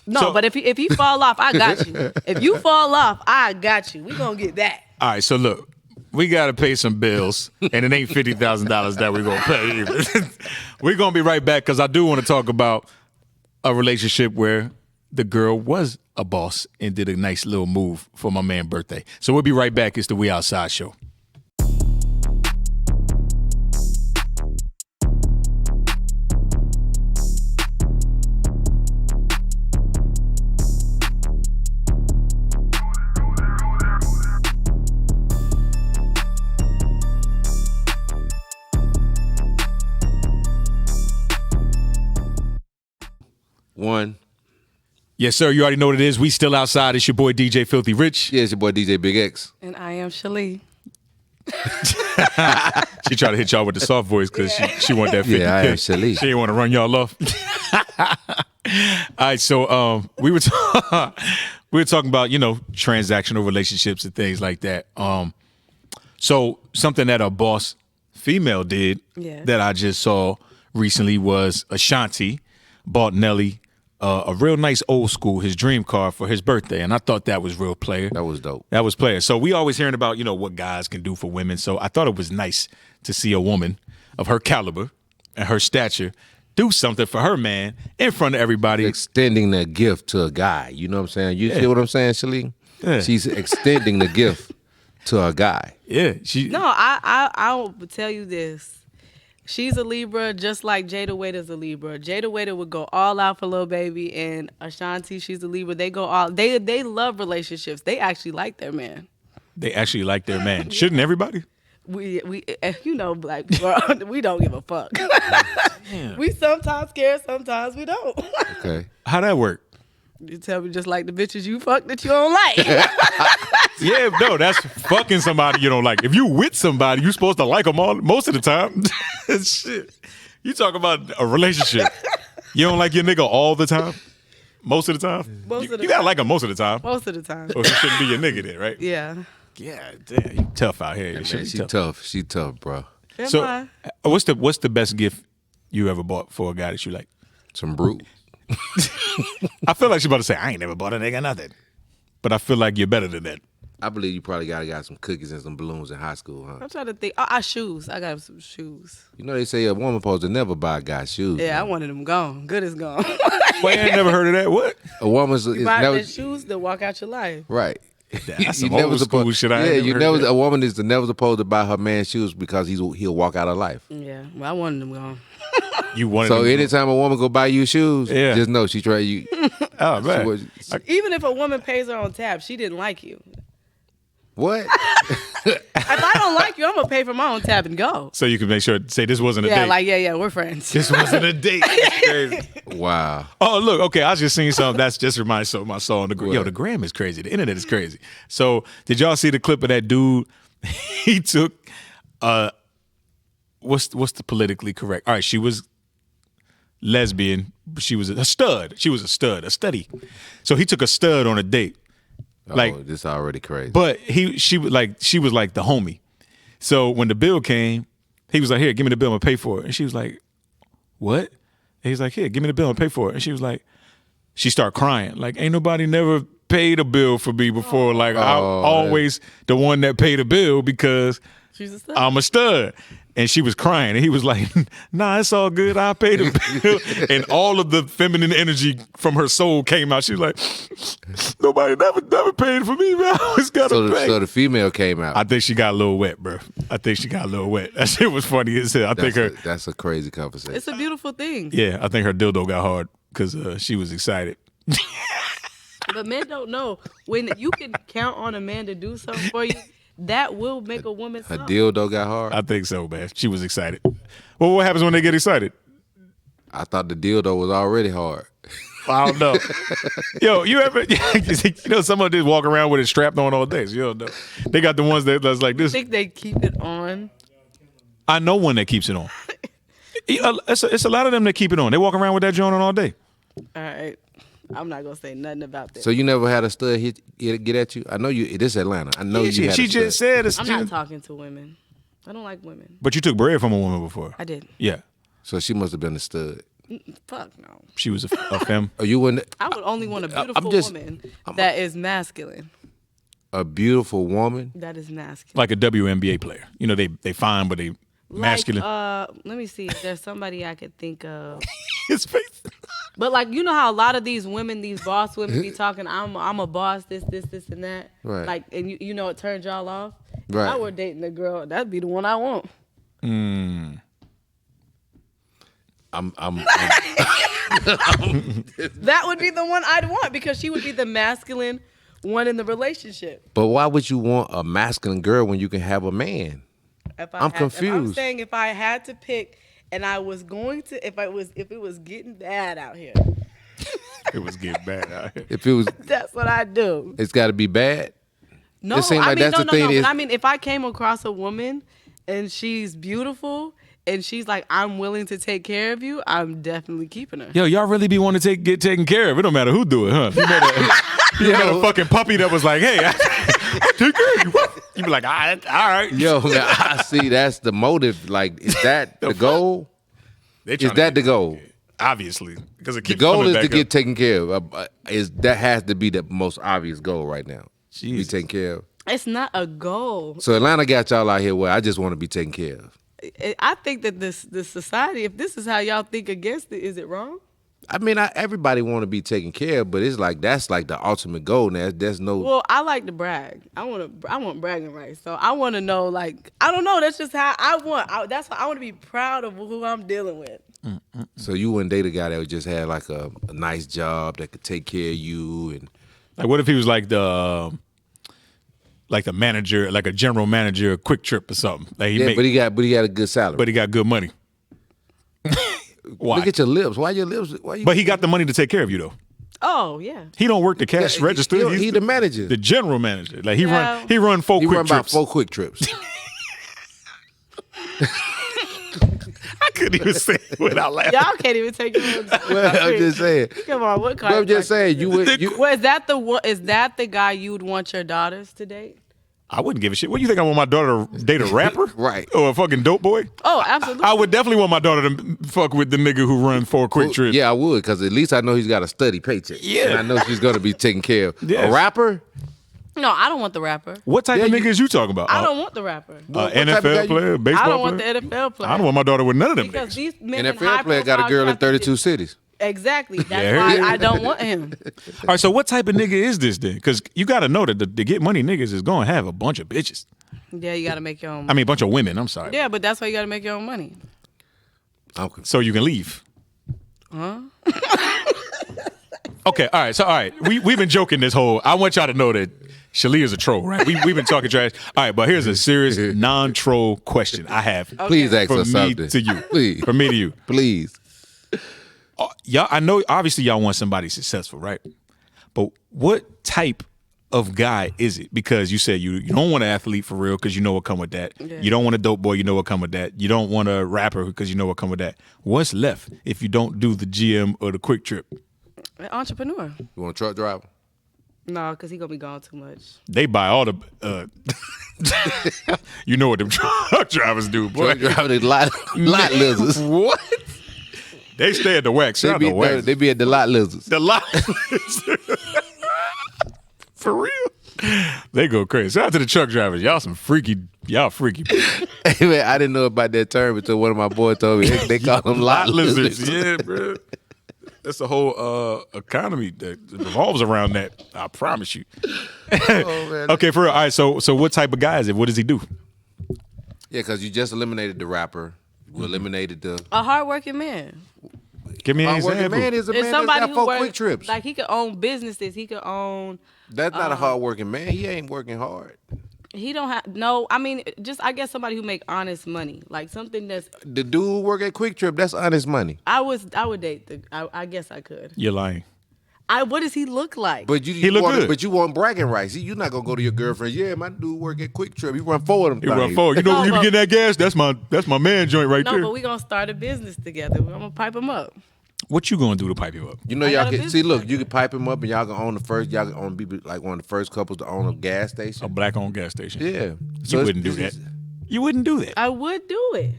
No, but if you fall off, I got you. If you fall off, I got you. We gonna get that. All right, so look, we got to pay some bills, and it ain't $50,000 that we're going to pay either. We're going to be right back because I do want to talk about a relationship where the girl was a boss and did a nice little move for my man's birthday. So we'll be right back. It's the We Outside Show. One. Yes, sir. You already know what it is. We still outside. It's your boy DJ Filthy Rich. Yeah, it's your boy DJ Big X. And I am Shalee. She tried to hit y'all with the soft voice because she want that 50K. Yeah, I am Shalee. She didn't want to run y'all off. All right, so we were talking about, transactional relationships and things like that. So something that a boss female did that I just saw recently was Ashanti bought Nelly a real nice old school, his dream car for his birthday. And I thought that was real player. That was dope. That was player. So we always hearing about, what guys can do for women. So I thought it was nice to see a woman of her caliber and her stature do something for her man in front of everybody. Extending the gift to a guy. You know what I'm saying? You see what I'm saying, Shalee? Yeah. She's extending the gift to a guy. Yeah. I will tell you this. She's a Libra, just like Jada Waiter's a Libra. Jada Waiter would go all out for Lil Baby, and Ashanti, she's a Libra. They go all. They love relationships. They actually like their man. They actually like their man. Shouldn't everybody? We black people, we don't give a fuck. We sometimes care, sometimes we don't. Okay. How that work? You tell me just like the bitches you fuck that you don't like. Yeah, no, that's fucking somebody you don't like. If you with somebody, you supposed to like them all most of the time. Shit. You talk about a relationship. You don't like your nigga all the time? Most of the time? You gotta like him most of the time. Most of the time. Or he shouldn't be your nigga then, right? Yeah. Yeah, damn, you tough out here. Man, she tough. She tough, bro. So, what's the best gift you ever bought for a guy that you like? Some brew. I feel like she's about to say, I ain't never bought a nigga nothing. But I feel like you're better than that. I believe you probably got some cookies and some balloons in high school, huh? I'm trying to think. Shoes. I got some shoes. You know they say a woman supposed to never buy a guy shoes. Yeah, man. I wanted them gone. Good as gone. Wait, I ain't never heard of that. What? A woman's you buy the shoes to walk out your life. Right. That's some old school shit. A woman is never supposed to buy her man shoes because he'll walk out of life. Yeah, well, I wanted them gone. You wanted so them anytime a woman go buy you shoes, just know she tried you. Oh man! Even if a woman pays her own tab, she didn't like you. What? If I don't like you, I'm gonna pay for my own tab and go. So you can make sure say this wasn't a date. Yeah, we're friends. This wasn't a date. That's crazy. Wow. Oh look, okay. I was just seeing something that's just reminded me of my song. The gram is crazy. The internet is crazy. So did y'all see the clip of that dude? He took what's the politically correct? All right, she was lesbian. She was a stud. She was a studdy. So he took a stud on a date. This is already crazy. But she was like the homie. So when the bill came, he was like, "Here, give me the bill and pay for it." And she was like, "What?" And he's like, "Here, give me the bill and pay for it." And she was like, she started crying. Like, ain't nobody never paid a bill for me before. Like, I'm always the one that paid a bill because I'm a stud. And she was crying, and he was like, "Nah, it's all good. I paid the bill." And all of the feminine energy from her soul came out. She was like, "Nobody never paid for me, man. I always got to pay." So the female came out. I think she got a little wet, bro. That shit was funny as hell. That's a crazy conversation. It's a beautiful thing. Yeah, I think her dildo got hard because she was excited. But men don't know when you can count on a man to do something for you. That will make a woman Her stop. dildo got hard? I think so, man. She was excited. Well, what happens when they get excited? I thought the dildo was already hard. I don't know. Yo, you ever, some of them just walk around with it strapped on all day. So you don't know. They got the ones that's like this. I think they keep it on. I know one that keeps it on. It's a lot of them that keep it on. They walk around with that joint on all day. All right. I'm not gonna say nothing about that. So you never had a stud get at you? I know you. This is Atlanta. I know you. She just said I'm not talking to women. I don't like women. But you took bread from a woman before. I did. Yeah. So she must have been a stud. Fuck no. She was a femme. Or you wouldn't? I would only want a beautiful woman that is masculine. A beautiful woman That is masculine. Like a WNBA player. You know, they fine, but they masculine. Let me see. If there's somebody I could think of. His face. But like, you know how a lot of these women, these boss women, be talking. I'm a boss. This, and that. Right. Like, and you know, it turns y'all off. Right. If I were dating a girl, that'd be the one I want. That would be the one I'd want because she would be the masculine one in the relationship. But why would you want a masculine girl when you can have a man? I'm confused. I'm saying if I had to pick, and I was going to, if it was getting bad out here. It was getting bad out here. If it was, That's what I do. it's got to be bad. No, It seems like that's the thing no. is- But I mean, if I came across a woman and she's beautiful and she's like, I'm willing to take care of you, I'm definitely keeping her. Yo, y'all really be wanting to get taken care of. It don't matter who do it, huh? You met a fucking puppy that was like, hey, I take care of you. You be like, all right. Yo, man, I see that's the motive. Like, is that the goal? Is that the goal? Obviously, because it The keeps goal coming is back to get up. taken care of. That has to be the most obvious goal right now. Be Jesus. taken care of. It's not a goal. So Atlanta got y'all out here where I just want to be taken care of. I think that this society, if this is how y'all think against it, is it wrong? I mean, everybody want to be taken care of, but it's like that's like the ultimate goal. Now, there's no. Well, I like to brag. I want bragging rights. So I want to know, like, I don't know. That's just how I want. That's why I want to be proud of who I'm dealing with. So you wouldn't date a guy that just had like a nice job that could take care of you and. Like, what if he was like the manager, like a general manager of Quick Trip or something? Like But he got a good salary. but he got good money. Why? Look at your lips. Why your lips? Why you? But he got the money to take care of you though. Oh yeah. He don't work the cash register. He the manager. the general manager. Like he Yeah. run 4 He quick run about trips. 4 quick trips. I couldn't even say it without laughing. Y'all can't even take it. Well, I'm just saying. Come on, what But kind? I'm just saying you would. Well, is that the guy you would want your daughters to date? I wouldn't give a shit. What do you think I want my daughter to date a rapper? Right. Or a fucking dope boy? Oh, absolutely. I would definitely want my daughter to fuck with the nigga who run 4 quick trips. Yeah, I would, because at least I know he's got a steady paycheck. Yeah. And I know she's going to be taken care of. Yes. A rapper? No, I don't want the rapper. What type of niggas you talking about? I don't want the rapper. What type of guy NFL you- player, baseball I don't want player? the NFL player. I don't want my daughter with none of them because niggas. these men in NFL player got a high-profile girl in traffic- 32 cities. Exactly. That's Yeah. why I don't want him. All right, so what type of nigga is this then? Because you got to know that the get money niggas is going to have a bunch of bitches. Yeah, you got to make your own I money. mean, a bunch of women, I'm sorry. Yeah, but that's why you got to make your own money. Okay. So you can leave. Huh? Okay, all right. We've been joking this whole. I want y'all to know that Shalia is a troll, right? We've been talking trash. All right, but here's a serious non-troll question I have Please ask from us me something. to you. Please. From me to you. Please. Y'all, I know obviously y'all want somebody successful, right? But what type of guy is it? Because you said you don't want an athlete for real because you know what come with that. Yeah. You don't want a dope boy, you know what come with that. You don't want a rapper because you know what come with that. What's left if you don't do the GM or the Quick Trip? An entrepreneur. You want a truck driver? No, because he going to be gone too much. They buy all the you know what them truck drivers do, boy. Truck driver, they lot lizards. What? They stay at the wax. They Shout out to wax. be at the lot lizards. The lot. For real. They go crazy. Shout out to the truck drivers. Y'all freaky. Hey, man, I didn't know about that term until one of my boys told me. They call them lot lizards. Yeah, bro. That's a whole economy that revolves around that. I promise you. Oh, man. Okay, for real. All right, so what type of guy is it? What does he do? Yeah, because you just eliminated the rapper. You eliminated the A hardworking man. Give me an hardworking example. man is a It's man somebody that's got who 4 quick works, trips. like he could own businesses. He could own. That's not a hardworking man. He ain't working hard. He don't have no. I mean, just I guess somebody who make honest money, like something that's. The dude who work at Quick Trip, that's honest money. I would date the. I guess I could. You're lying. What does he look like? But He look good. But you want bragging rights. You're not gonna go to your girlfriend. Yeah, my dude work at Quick Trip. He run 4 of them. He run things. forward. You know, No, when you but- be getting that gas, that's my man joint right no, there. but we gonna start a business together. I'm gonna pipe him up. What you gonna do to pipe you up? You know, I y'all got a can see. business Look, like you can pipe him up, and y'all can own the first. Y'all can own be like one of the first couples to own a gas A station. black-owned gas station. Yeah, You wouldn't do that. You wouldn't do that. I would do it.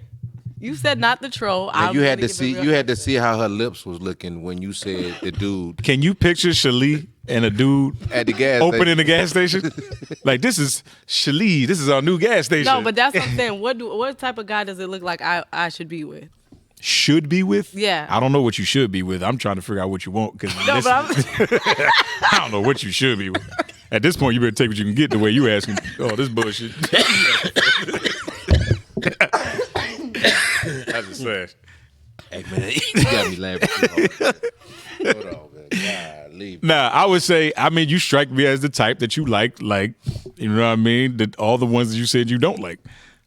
You said not the troll. Now, you had to see how her lips was looking when you said the dude. Can you picture Shalee and a dude at the gas opening the gas station? Like, this is Shalee. This is our new gas station. No, but that's what I'm saying. What type of guy does it look like I should be with? Should be with? Yeah. I don't know what you should be with. I'm trying to figure out what you want. No, but I don't know what you should be with. At this point, you better take what you can get the way you asking. Oh, this bullshit. That's just sad. Hey, man, you got me laughing. Hold on, man. God, leave me. Nah, I would say, you strike me as the type that you like, you know what I mean? All the ones that you said you don't like.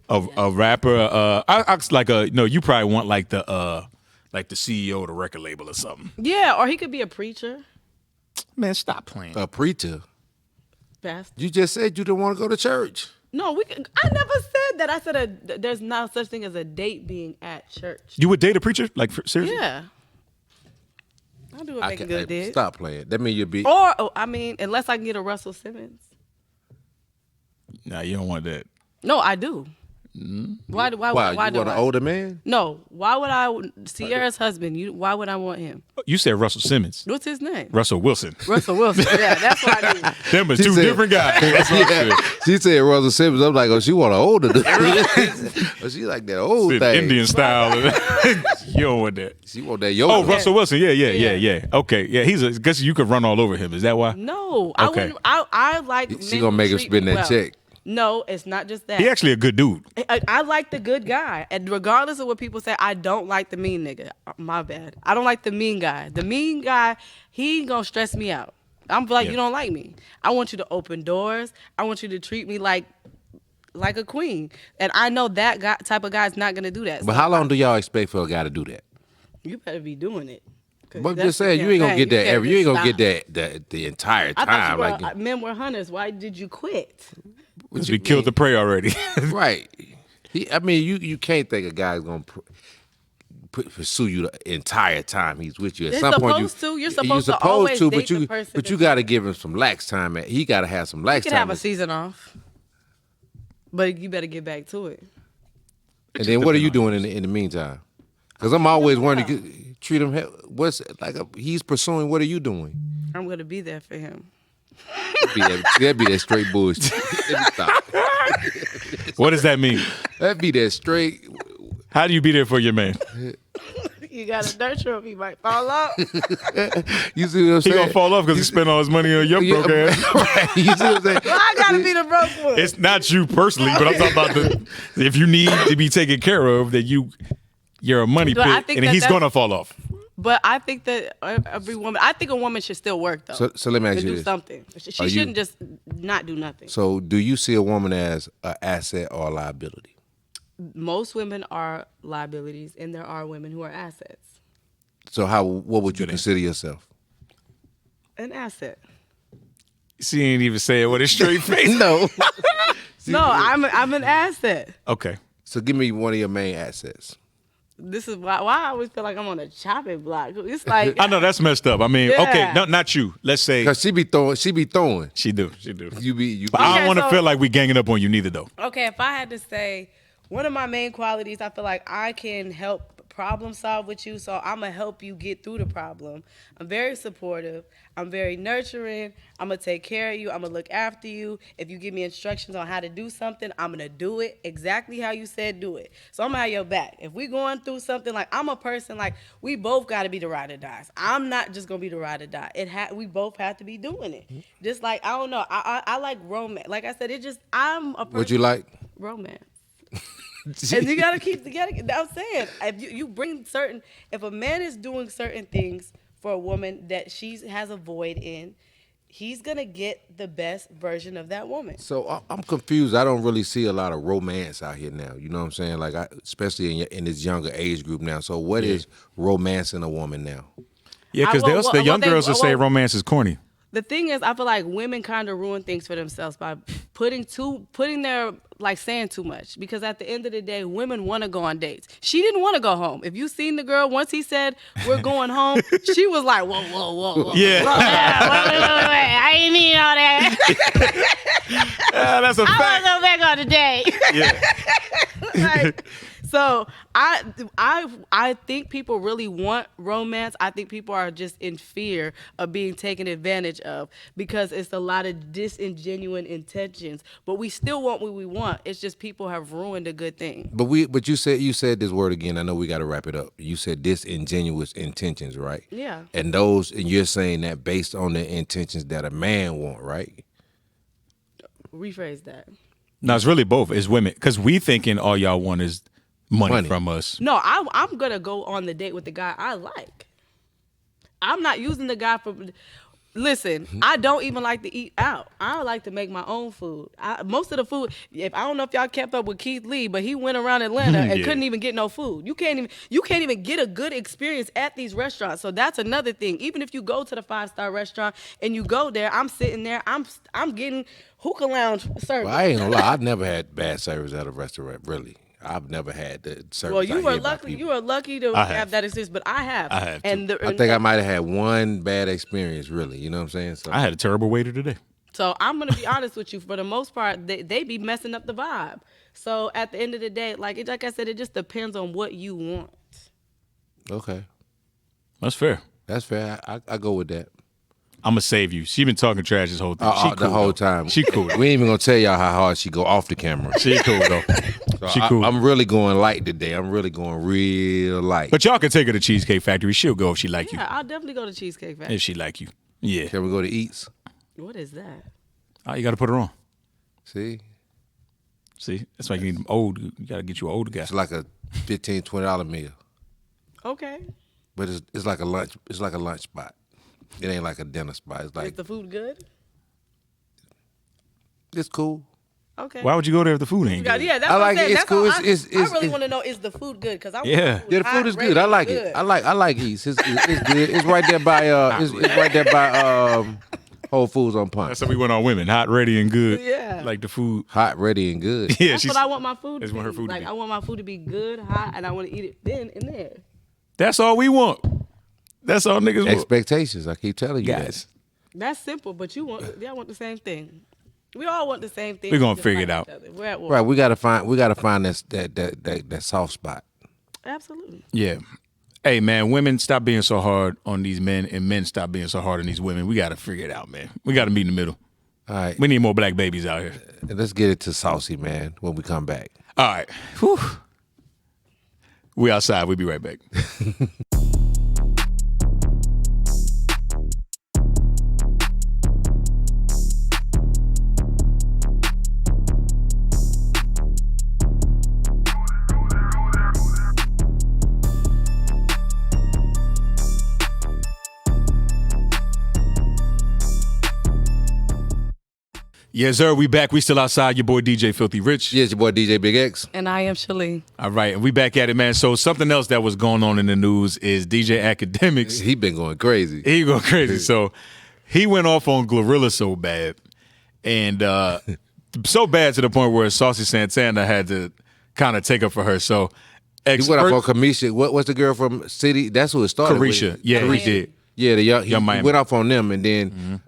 A rapper, you probably want like the CEO of the record label or something. Yeah, or he could be a preacher. Man, stop playing. A preacher? Bastard. You just said you didn't want to go to church. No, I never said that. I said there's no such thing as a date being at church. You would date a preacher? Like, seriously? Yeah. I'll do a good date. Stop playing. That means you'll be... unless I can get a Russell Simmons. Nah, you don't want that. No, I do. Why you do want an I? older man? No. Why would I? Sierra's husband. Why would I want him? You said Russell Simmons. What's his name? Russell Wilson. Russell Wilson. Yeah, that's what I do. Them are two different guys. That's what I said. She said Russell Simmons. I'm like, she want an older dude. She like that old thing. Indian style. You don't want that. She want that yoga. Oh, Russell Wilson. Yeah. Okay. Yeah, guess you could run all over him. Is that why? No. Okay. I wouldn't. I like. She gonna make him spend that check. No, it's not just that. He actually a good dude. I like the good guy. And regardless of what people say, I don't like the mean nigga. My bad. I don't like the mean guy. The mean guy, he gonna stress me out. I'm like, You don't like me. I want you to open doors. I want you to treat me like a queen. And I know that type of guy is not gonna do that. But how long do y'all expect for a guy to do that? You better be doing it. But I'm just saying, you ain't gonna get that every. You ain't gonna get that the entire time. I thought men were hunters. Why did you quit? We killed the prey already. Right. You can't think a guy's gonna pursue you the entire time he's with you. At some point, you're supposed to always date the person. But you got to give him some lax time. He got to have some lax time. You can have a season off, but you better get back to it. And then what are you doing in the meantime? Because I'm always wanting to treat him. He's pursuing. What are you doing? I'm gonna be there for him. That'd be that straight bullshit. What does that mean? That'd be that straight. How do you be there for your man? You gotta nurture him. He might fall off. You see what I'm saying? He gonna fall off because he spent all his money on your broke ass. Right. You see what I'm saying? Well, I gotta be the broke one. It's not you personally, but I'm talking about if you need to be taken care of, that you're a money pit, and he's gonna fall off. But I think that I think a woman should still work though. So let me ask you do this. something. She shouldn't just not do nothing. So do you see a woman as an asset or a liability? Most women are liabilities, and there are women who are assets. So what would you consider yourself? An asset. She ain't even say it with a straight face. No. No, I'm an asset. Okay. So give me one of your main assets. This is why I always feel like I'm on a chopping block. It's like I know that's messed up. Okay, not you. Let's say because she be throwing. She do. But I don't want to feel like we ganging up on you neither though. Okay, if I had to say one of my main qualities, I feel like I can help problem solve with you, so I'm gonna help you get through the problem. I'm very supportive. I'm very nurturing. I'm gonna take care of you. I'm gonna look after you. If you give me instructions on how to do something, I'm gonna do it exactly how you said do it. So I'm gonna have your back. If we going through something, like I'm a person, like we both gotta be the ride or dies. I'm not just gonna be the ride or die. We both have to be doing it. Just like, I don't know, I like romance. Like I said, I'm a person. What you like? Romance. And you gotta keep together. I'm saying, if you bring if a man is doing certain things for a woman that she has a void in, he's gonna get the best version of that woman. So I'm confused. I don't really see a lot of romance out here now. You know what I'm saying? Like, especially in this younger age group now. So what is romancing a woman now? Yeah, because the young girls will say romance is corny. The thing is, I feel like women kind of ruin things for themselves by putting their, like, saying too much. Because at the end of the day, women want to go on dates. She didn't want to go home. If you seen the girl, once he said, we're going home, she was like, whoa. Yeah. Wait. I ain't need all that. That's a fact. I want to go back on the date. Yeah. So I think people really want romance. I think people are just in fear of being taken advantage of because it's a lot of disingenuous intentions. But we still want what we want. It's just people have ruined a good thing. But you said this word again. I know we got to wrap it up. You said disingenuous intentions, right? Yeah. And you're saying that based on the intentions that a man want, right? Rephrase that. No, it's really both. It's women. Because we thinking all y'all want is money from us. No, I'm going to go on the date with the guy I like. I'm not using the guy for... Listen, I don't even like to eat out. I like to make my own food. Most of the food, I don't know if y'all kept up with Keith Lee, but he went around Atlanta and couldn't even get no food. You can't even get a good experience at these restaurants. So that's another thing. Even if you go to the 5-star restaurant and you go there, I'm sitting there, I'm getting hookah lounge service. Well, I ain't gonna lie, I've never had bad service at a restaurant, really. I've never had the service. Well, you were lucky to have that experience, but I have. I have. And I think I might have had one bad experience, really. You know what I'm saying? So, I had a terrible waiter today. So I'm gonna be honest with you. For the most part, they be messing up the vibe. So at the end of the day, like I said, it just depends on what you want. okay, That's fair. that's fair. I go with that. I'm going to save you. She been talking trash this whole time. She cool, the whole though. time. She cool. We ain't even gonna tell y'all how hard she go off the camera. She cool, though. So She cool. I'm really going light today. I'm really going real light. But y'all can take her to Cheesecake Factory. She'll go if she like Yeah, I'll definitely go to Cheesecake you. Factory. If she like you. Yeah. Can we go to Eats? What is that? Oh, you got to put her on. See, That's why you need them old. You got to get you an older guy. it's like a $15, $20 meal, Okay. but it's like a lunch. It's like a lunch spot. It ain't like a dinner spot. It's Is like the food good? it's cool. Okay. Why would you go there if the food ain't good? Yeah, that's I what like I'm saying. it. It's That's all cool. I It's really want to know, is the food good? Because I want Yeah. Yeah, the food is good. I like it. I like Eats. It's good. It's right there by it's right there by Whole Foods on Punch. That's how we went on women. Hot, ready, and good. Yeah. Like the food. Hot, ready, and good. Yeah, That's what I want my food to that's be. what her food to like be. I want my food to be good, hot, and I want to eat it then and there. That's all we want. That's all niggas want. Expectations. I keep telling you Guys, That's simple, but y'all want the same thing. We all want the same thing. We gonna just figure like it out. each other. We're at war. Right, we gotta find that soft spot. Absolutely. yeah. Hey, man, women, stop being so hard on these men, and men, stop being so hard on these women. We got to figure it out, man. We got to meet in the middle. All right, We need more black babies out here. let's get it to Saucy, man, when we come back. All right. Whew. We outside. We'll be right back. Yes, sir. We back. We still outside. Your boy DJ Filthy Rich. Yeah, it's your boy DJ Big X. And I am Shalee. All right, and we back at it, man. So something else that was going on in the news is DJ Akademics. He been going crazy. He going crazy. So he went off on Glorilla so bad, and so bad to the point where Saucy Santana had to kind of take up for her. So He went off on Kamisha. What's the girl from City? That's who it started Carisha. with. Yeah, he Carisha. did. Yeah, he Miami. went off on them, and then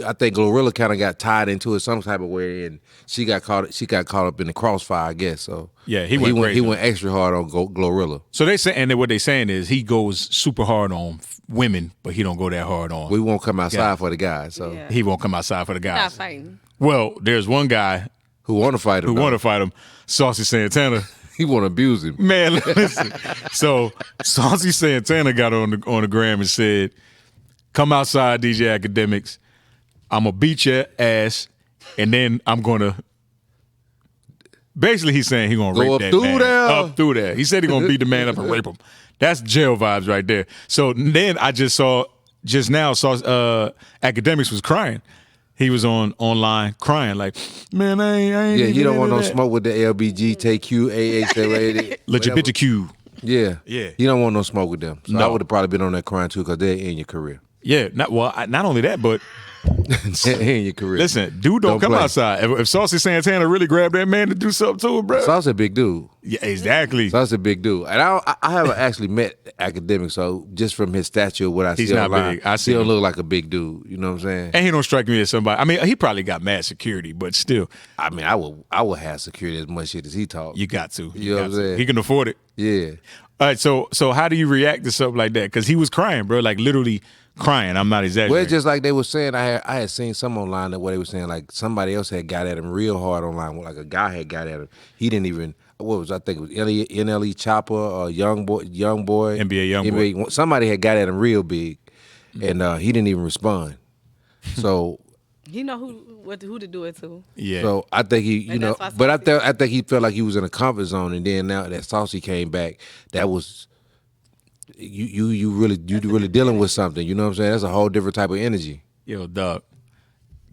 I think Glorilla kind of got tied into it some type of way, and she got caught up in the crossfire, I guess. So Yeah, he went crazy. He went extra hard on Glorilla. So they say, and what they saying is he goes super hard on women, but he don't go that hard on. We won't come outside for the guys, so Yeah. He won't come outside for the Not guys. fighting. Well, there's one guy who want to fight him? who though? want to fight him, Saucy Santana. He want to abuse him. Man, listen. So Saucy Santana got on the gram and said, "Come outside, DJ Akademics. I'm gonna beat your ass, and then I'm gonna." Basically, he's saying he's gonna Go rape up that through man. there. Up through there. He said he's gonna beat the man up and rape him. That's jail vibes right there. So then I just saw Akademics was crying. He was online crying like, "Man, I ain't Yeah, you don't want no that. smoke with the LBG, TQ, AHLA. Legit bitch Q." Yeah, Yeah. You don't want no smoke with them. So I No. would have probably been on that crying too, because they're in your career. Yeah, not only that, but in your career. Listen, dude, don't come play. outside. If Saucy Santana really grabbed that man to do something to him, bro. Saucy a big dude. Yeah, exactly. Saucy a big dude. And I haven't actually met Academics, so just from his stature, what I He's see not online, big. I see he don't him. look like a big dude. You know what I'm saying? And he don't strike me as somebody. I mean, he probably got mad security, but still, I mean, I would have security as much shit as he talks. you got to. You know what I'm saying? He can afford it. Yeah. All right, so how do you react to something like that? Because he was crying, bro, like literally crying. I'm not exaggerating. Well, it's just like they were saying, I had seen some online that what they were saying, like somebody else had got at him real hard online, like a guy had got at him. He didn't even, I think it was NLE Chopper or Young Boy, NBA Youngboy. Somebody had got at him real big, and he didn't even respond. So He know who to do it to. Yeah. So I think he, And that's why but Saucy- I think he felt like he was in a comfort zone, and then now that Saucy came back, that was you really dealing with something. You know what I'm saying? That's a whole different type of energy. Yo, dog,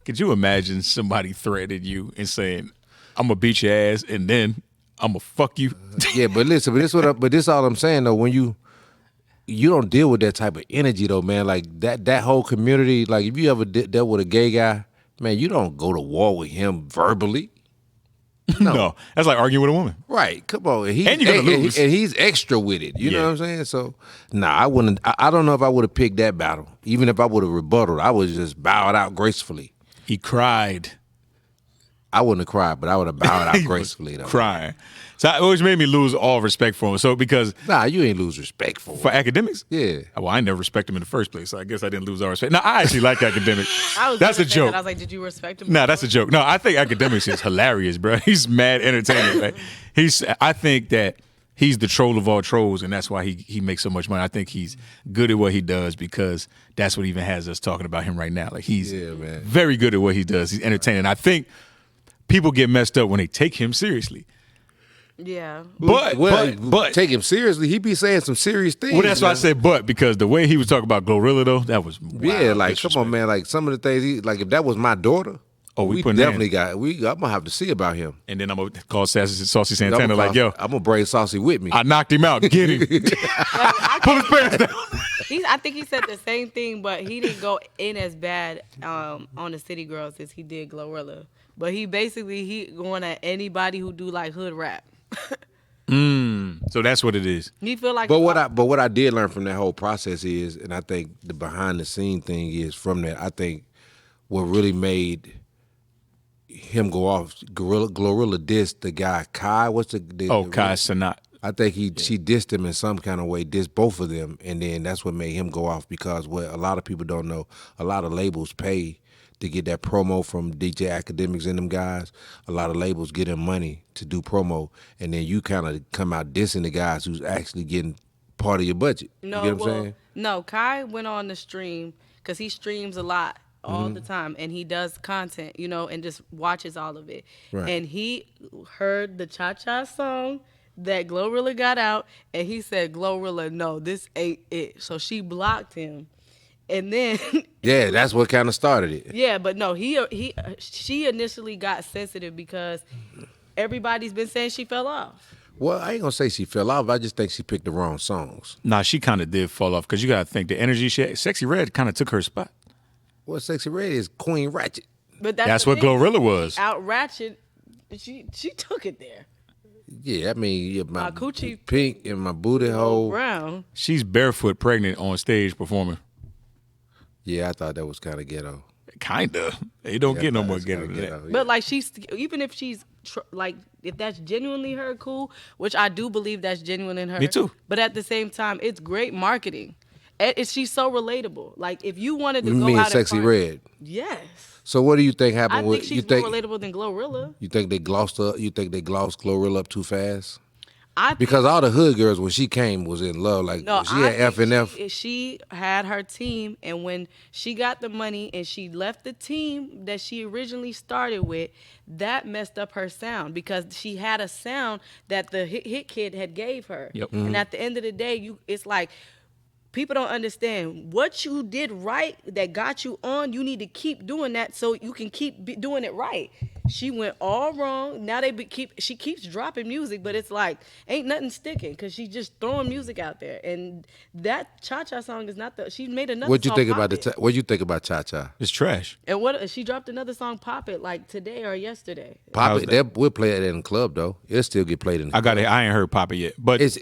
could you imagine somebody threatening you and saying, I'm going to beat your ass and then I'm going to fuck you? Yeah, but listen, but this all I'm saying though, when you don't deal with that type of energy though, man. Like that whole community. Like if you ever dealt with a gay guy, man, you don't go to war with him verbally. No. That's like arguing with a woman. Right, come on. And you're gonna lose. And he's extra with it. You know Yeah. what I'm saying? So, I wouldn't. I don't know if I would have picked that battle. Even if I would have rebutted, I would just bow it out gracefully. He cried. I wouldn't have cried, but I would have bowed out He was gracefully though. crying. So it always made me lose all respect for him. So because Nah, you ain't lose respect for for him. Academics, Yeah. well, I never respected him in the first place. So I guess I didn't lose all respect. No, I actually like Academics. I was That's a gonna say that. joke. I was like, did you respect him? No, that's a joke. No, I think Academics is hilarious, bro. He's mad entertaining. Right? I think that he's the troll of all trolls, and that's why he makes so much money. I think he's good at what he does because that's what even has us talking about him right now. Like he's Yeah, man. very good at what he does. He's entertaining. I think people get messed up when they take him seriously. Yeah. But take him seriously. He be saying some serious things. well, that's why I man. said but because the way he was talking about Glorilla though, that was Yeah, wild like disrespect. come on, man. Like some of the things, if that was my daughter, Oh, we we putting definitely that I'm gonna have to see about him. And then I'm gonna call Saucy Santana like, yo, I'm gonna bring Saucy with me. I knocked him out. Get him. Pull his pants down. I think he said the same thing, but he didn't go in as bad on the City Girls as he did Glorilla. But he going at anybody who do like hood rap. So that's what it is. He feel like But what I did learn from that whole process is, and I think the behind the scene thing is from that. I think what really made him go off, Glorilla dissed the guy Kai. What's the Kai Sanat. I think she dissed him in some kind of way, dissed both of them, and then that's what made him go off because what a lot of people don't know, a lot of labels pay to get that promo from DJ Academics and them guys. A lot of labels get them money to do promo, and then you kind of come out dissing the guys who's actually getting part of your budget. No, you get what I'm saying? No, Kai went on the stream because he streams a lot all Mm-hmm. the time, and he does content, and just watches all of it. Right. And he heard the Cha Cha song that Glorilla got out, and he said, Glorilla, no, this ain't it. So she blocked him. And then Yeah, that's what kind of started it. yeah, but no, she initially got sensitive because everybody's been saying she fell off. Well, I ain't gonna say she fell off. I just think she picked the wrong songs. Nah, she kind of did fall off because you gotta think the energy she had. Sexy Red kind of took her spot. Well, Sexy Red is Queen Ratchet. But That's the what thing. Glorilla was. Out Ratchet, she took it there. Yeah, I mean, yeah, my coochie pink and my booty hole. Brown. She's barefoot pregnant on stage performing. Yeah, I thought that was kind of ghetto. Kinda. They don't get no more ghetto than that. Yeah. But like even if she's if that's genuinely her, cool. Which I do believe that's genuine in her. Me too. But at the same time, it's great marketing. She's so relatable. Like if you wanted to You go mean out Sexy and Red? yes. So what do you think I happened think with she's more relatable than Glorilla. You think they glossed her? You think they glossed Glorilla up too fast? I Because all the hood girls when she came was in love. Like No, she had I F think and F. She had her team, and when she got the money and she left the team that she originally started with, that messed up her sound because she had a sound that the hit kid had gave her. Yep. And at the end of the day, it's like people don't understand what you did right that got you on. You need to keep doing that so you can keep doing it right. she went all wrong. Now she keeps dropping music, but it's like ain't nothing sticking because she's just throwing music out there. And that Cha Cha song is not she made another. What'd you song, think Pop about It. What'd you think about Cha Cha? It's trash. And what she dropped another song, Pop It, like today or yesterday. Pop It. We'll play it in the club though. It'll still get played in the club. I ain't heard Pop It yet, but It's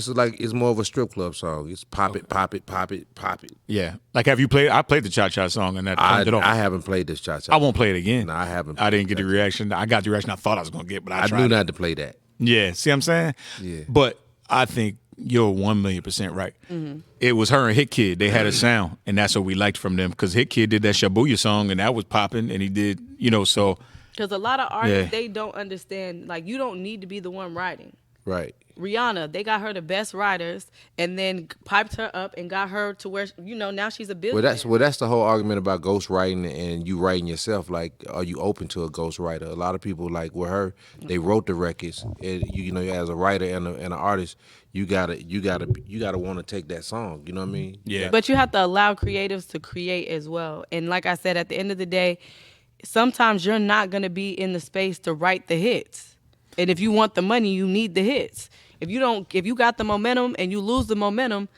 like it's more of a strip club song. It's pop it, pop it, pop it, pop it. yeah. Like, have you played? I played the Cha Cha song and that turned it off. I haven't played this Cha Cha. I won't play it again. No, I haven't. I didn't get the reaction. I got the reaction I thought I was gonna get, but I tried. knew not to play that. Yeah, see what I'm saying? Yeah. But I think you're 1,000,000% right. It was her and Hit Kid. They had a sound, and that's what we liked from them. Because Hit Kid did that Shabuya song, and that was popping, and he did, so. Because a lot of artists, they don't understand, like, you don't need to be the one writing. Right. Rihanna, they got her the best writers and then piped her up and got her to where, now she's a billionaire. Well, that's the whole argument about ghostwriting and you writing yourself. Like, are you open to a ghostwriter? A lot of people, like with her, they wrote the records. And, as a writer and an artist, you gotta want to take that song. You know what I mean? Yeah. But you have to allow creatives to create as well. And like I said, at the end of the day, sometimes you're not gonna be in the space to write the hits. And if you want the money, you need the hits. If you got the momentum and you lose the momentum,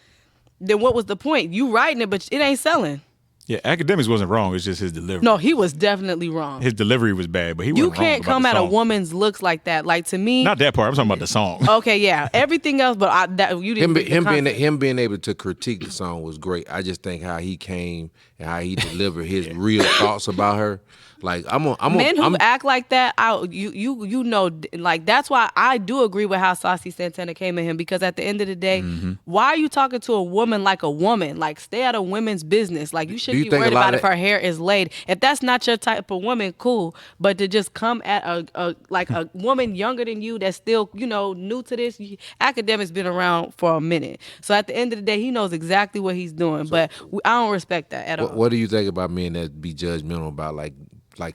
then what was the point? You writing it, but it ain't selling. Yeah, Academics wasn't wrong. It's just his delivery. No, he was definitely wrong. His delivery was bad, but he You wasn't wrong can't about come the at a song. woman's looks like that. Like, to me, Not that part. I'm talking about the song. okay, yeah, everything else, but you didn't. Him being able to critique the song was great. I just think how he came and how he delivered his real thoughts about her. Like Men who act like that, like, that's why I do agree with how Saucy Santana came at him, because at the end of the day, why are you talking to a woman like a woman? Like, stay out of women's business. Like, you shouldn't be worried about if her hair is laid. If that's not your type of woman, cool. But to just come at a woman younger than you that's still, new to this, Academics been around for a minute. So at the end of the day, he knows exactly what he's doing. But I don't respect that at all. What do you think about men that be judgmental about like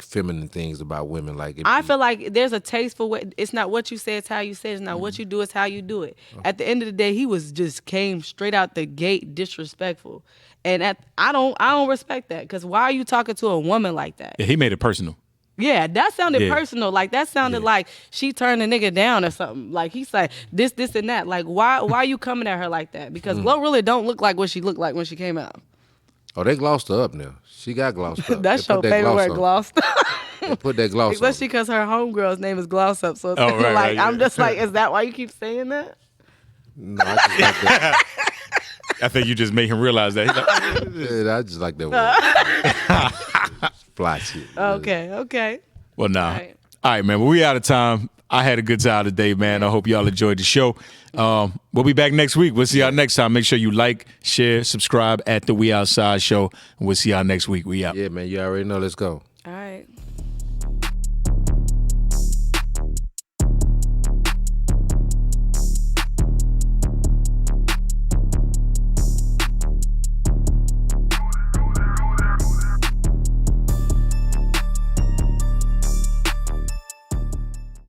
feminine things about women? Like, I feel like there's a tasteful way. It's not what you say, it's how you say it. It's not what you do, it's how you do it. At the end of the day, he came straight out the gate disrespectful. And I don't respect that, because why are you talking to a woman like that? Yeah, he made it personal. Yeah, that sounded personal. Like, that sounded like she turned a nigga down or something. Like, he's like this and that. Like, why are you coming at her like that? Because Glow really don't look like what she looked like when she came out. Oh, they glossed her up now. She got glossed up. That's your favorite word, glossed up. They put that gloss Especially because her homegirl's name is Gloss Up. So I'm just like, is that why you keep saying that? No, I just like that. I think you just make him realize that. He's like, Yeah, I just like that word. Fly shit. Okay. well, nah. All All right, man. Well, we out of time. I had a good time today, man. I hope y'all enjoyed the show. We'll be back next week. We'll see y'all next time. Make sure you like, share, subscribe at The We Outside Show. And we'll see y'all next week. We out. Yeah, man. You already know. Let's go. All right.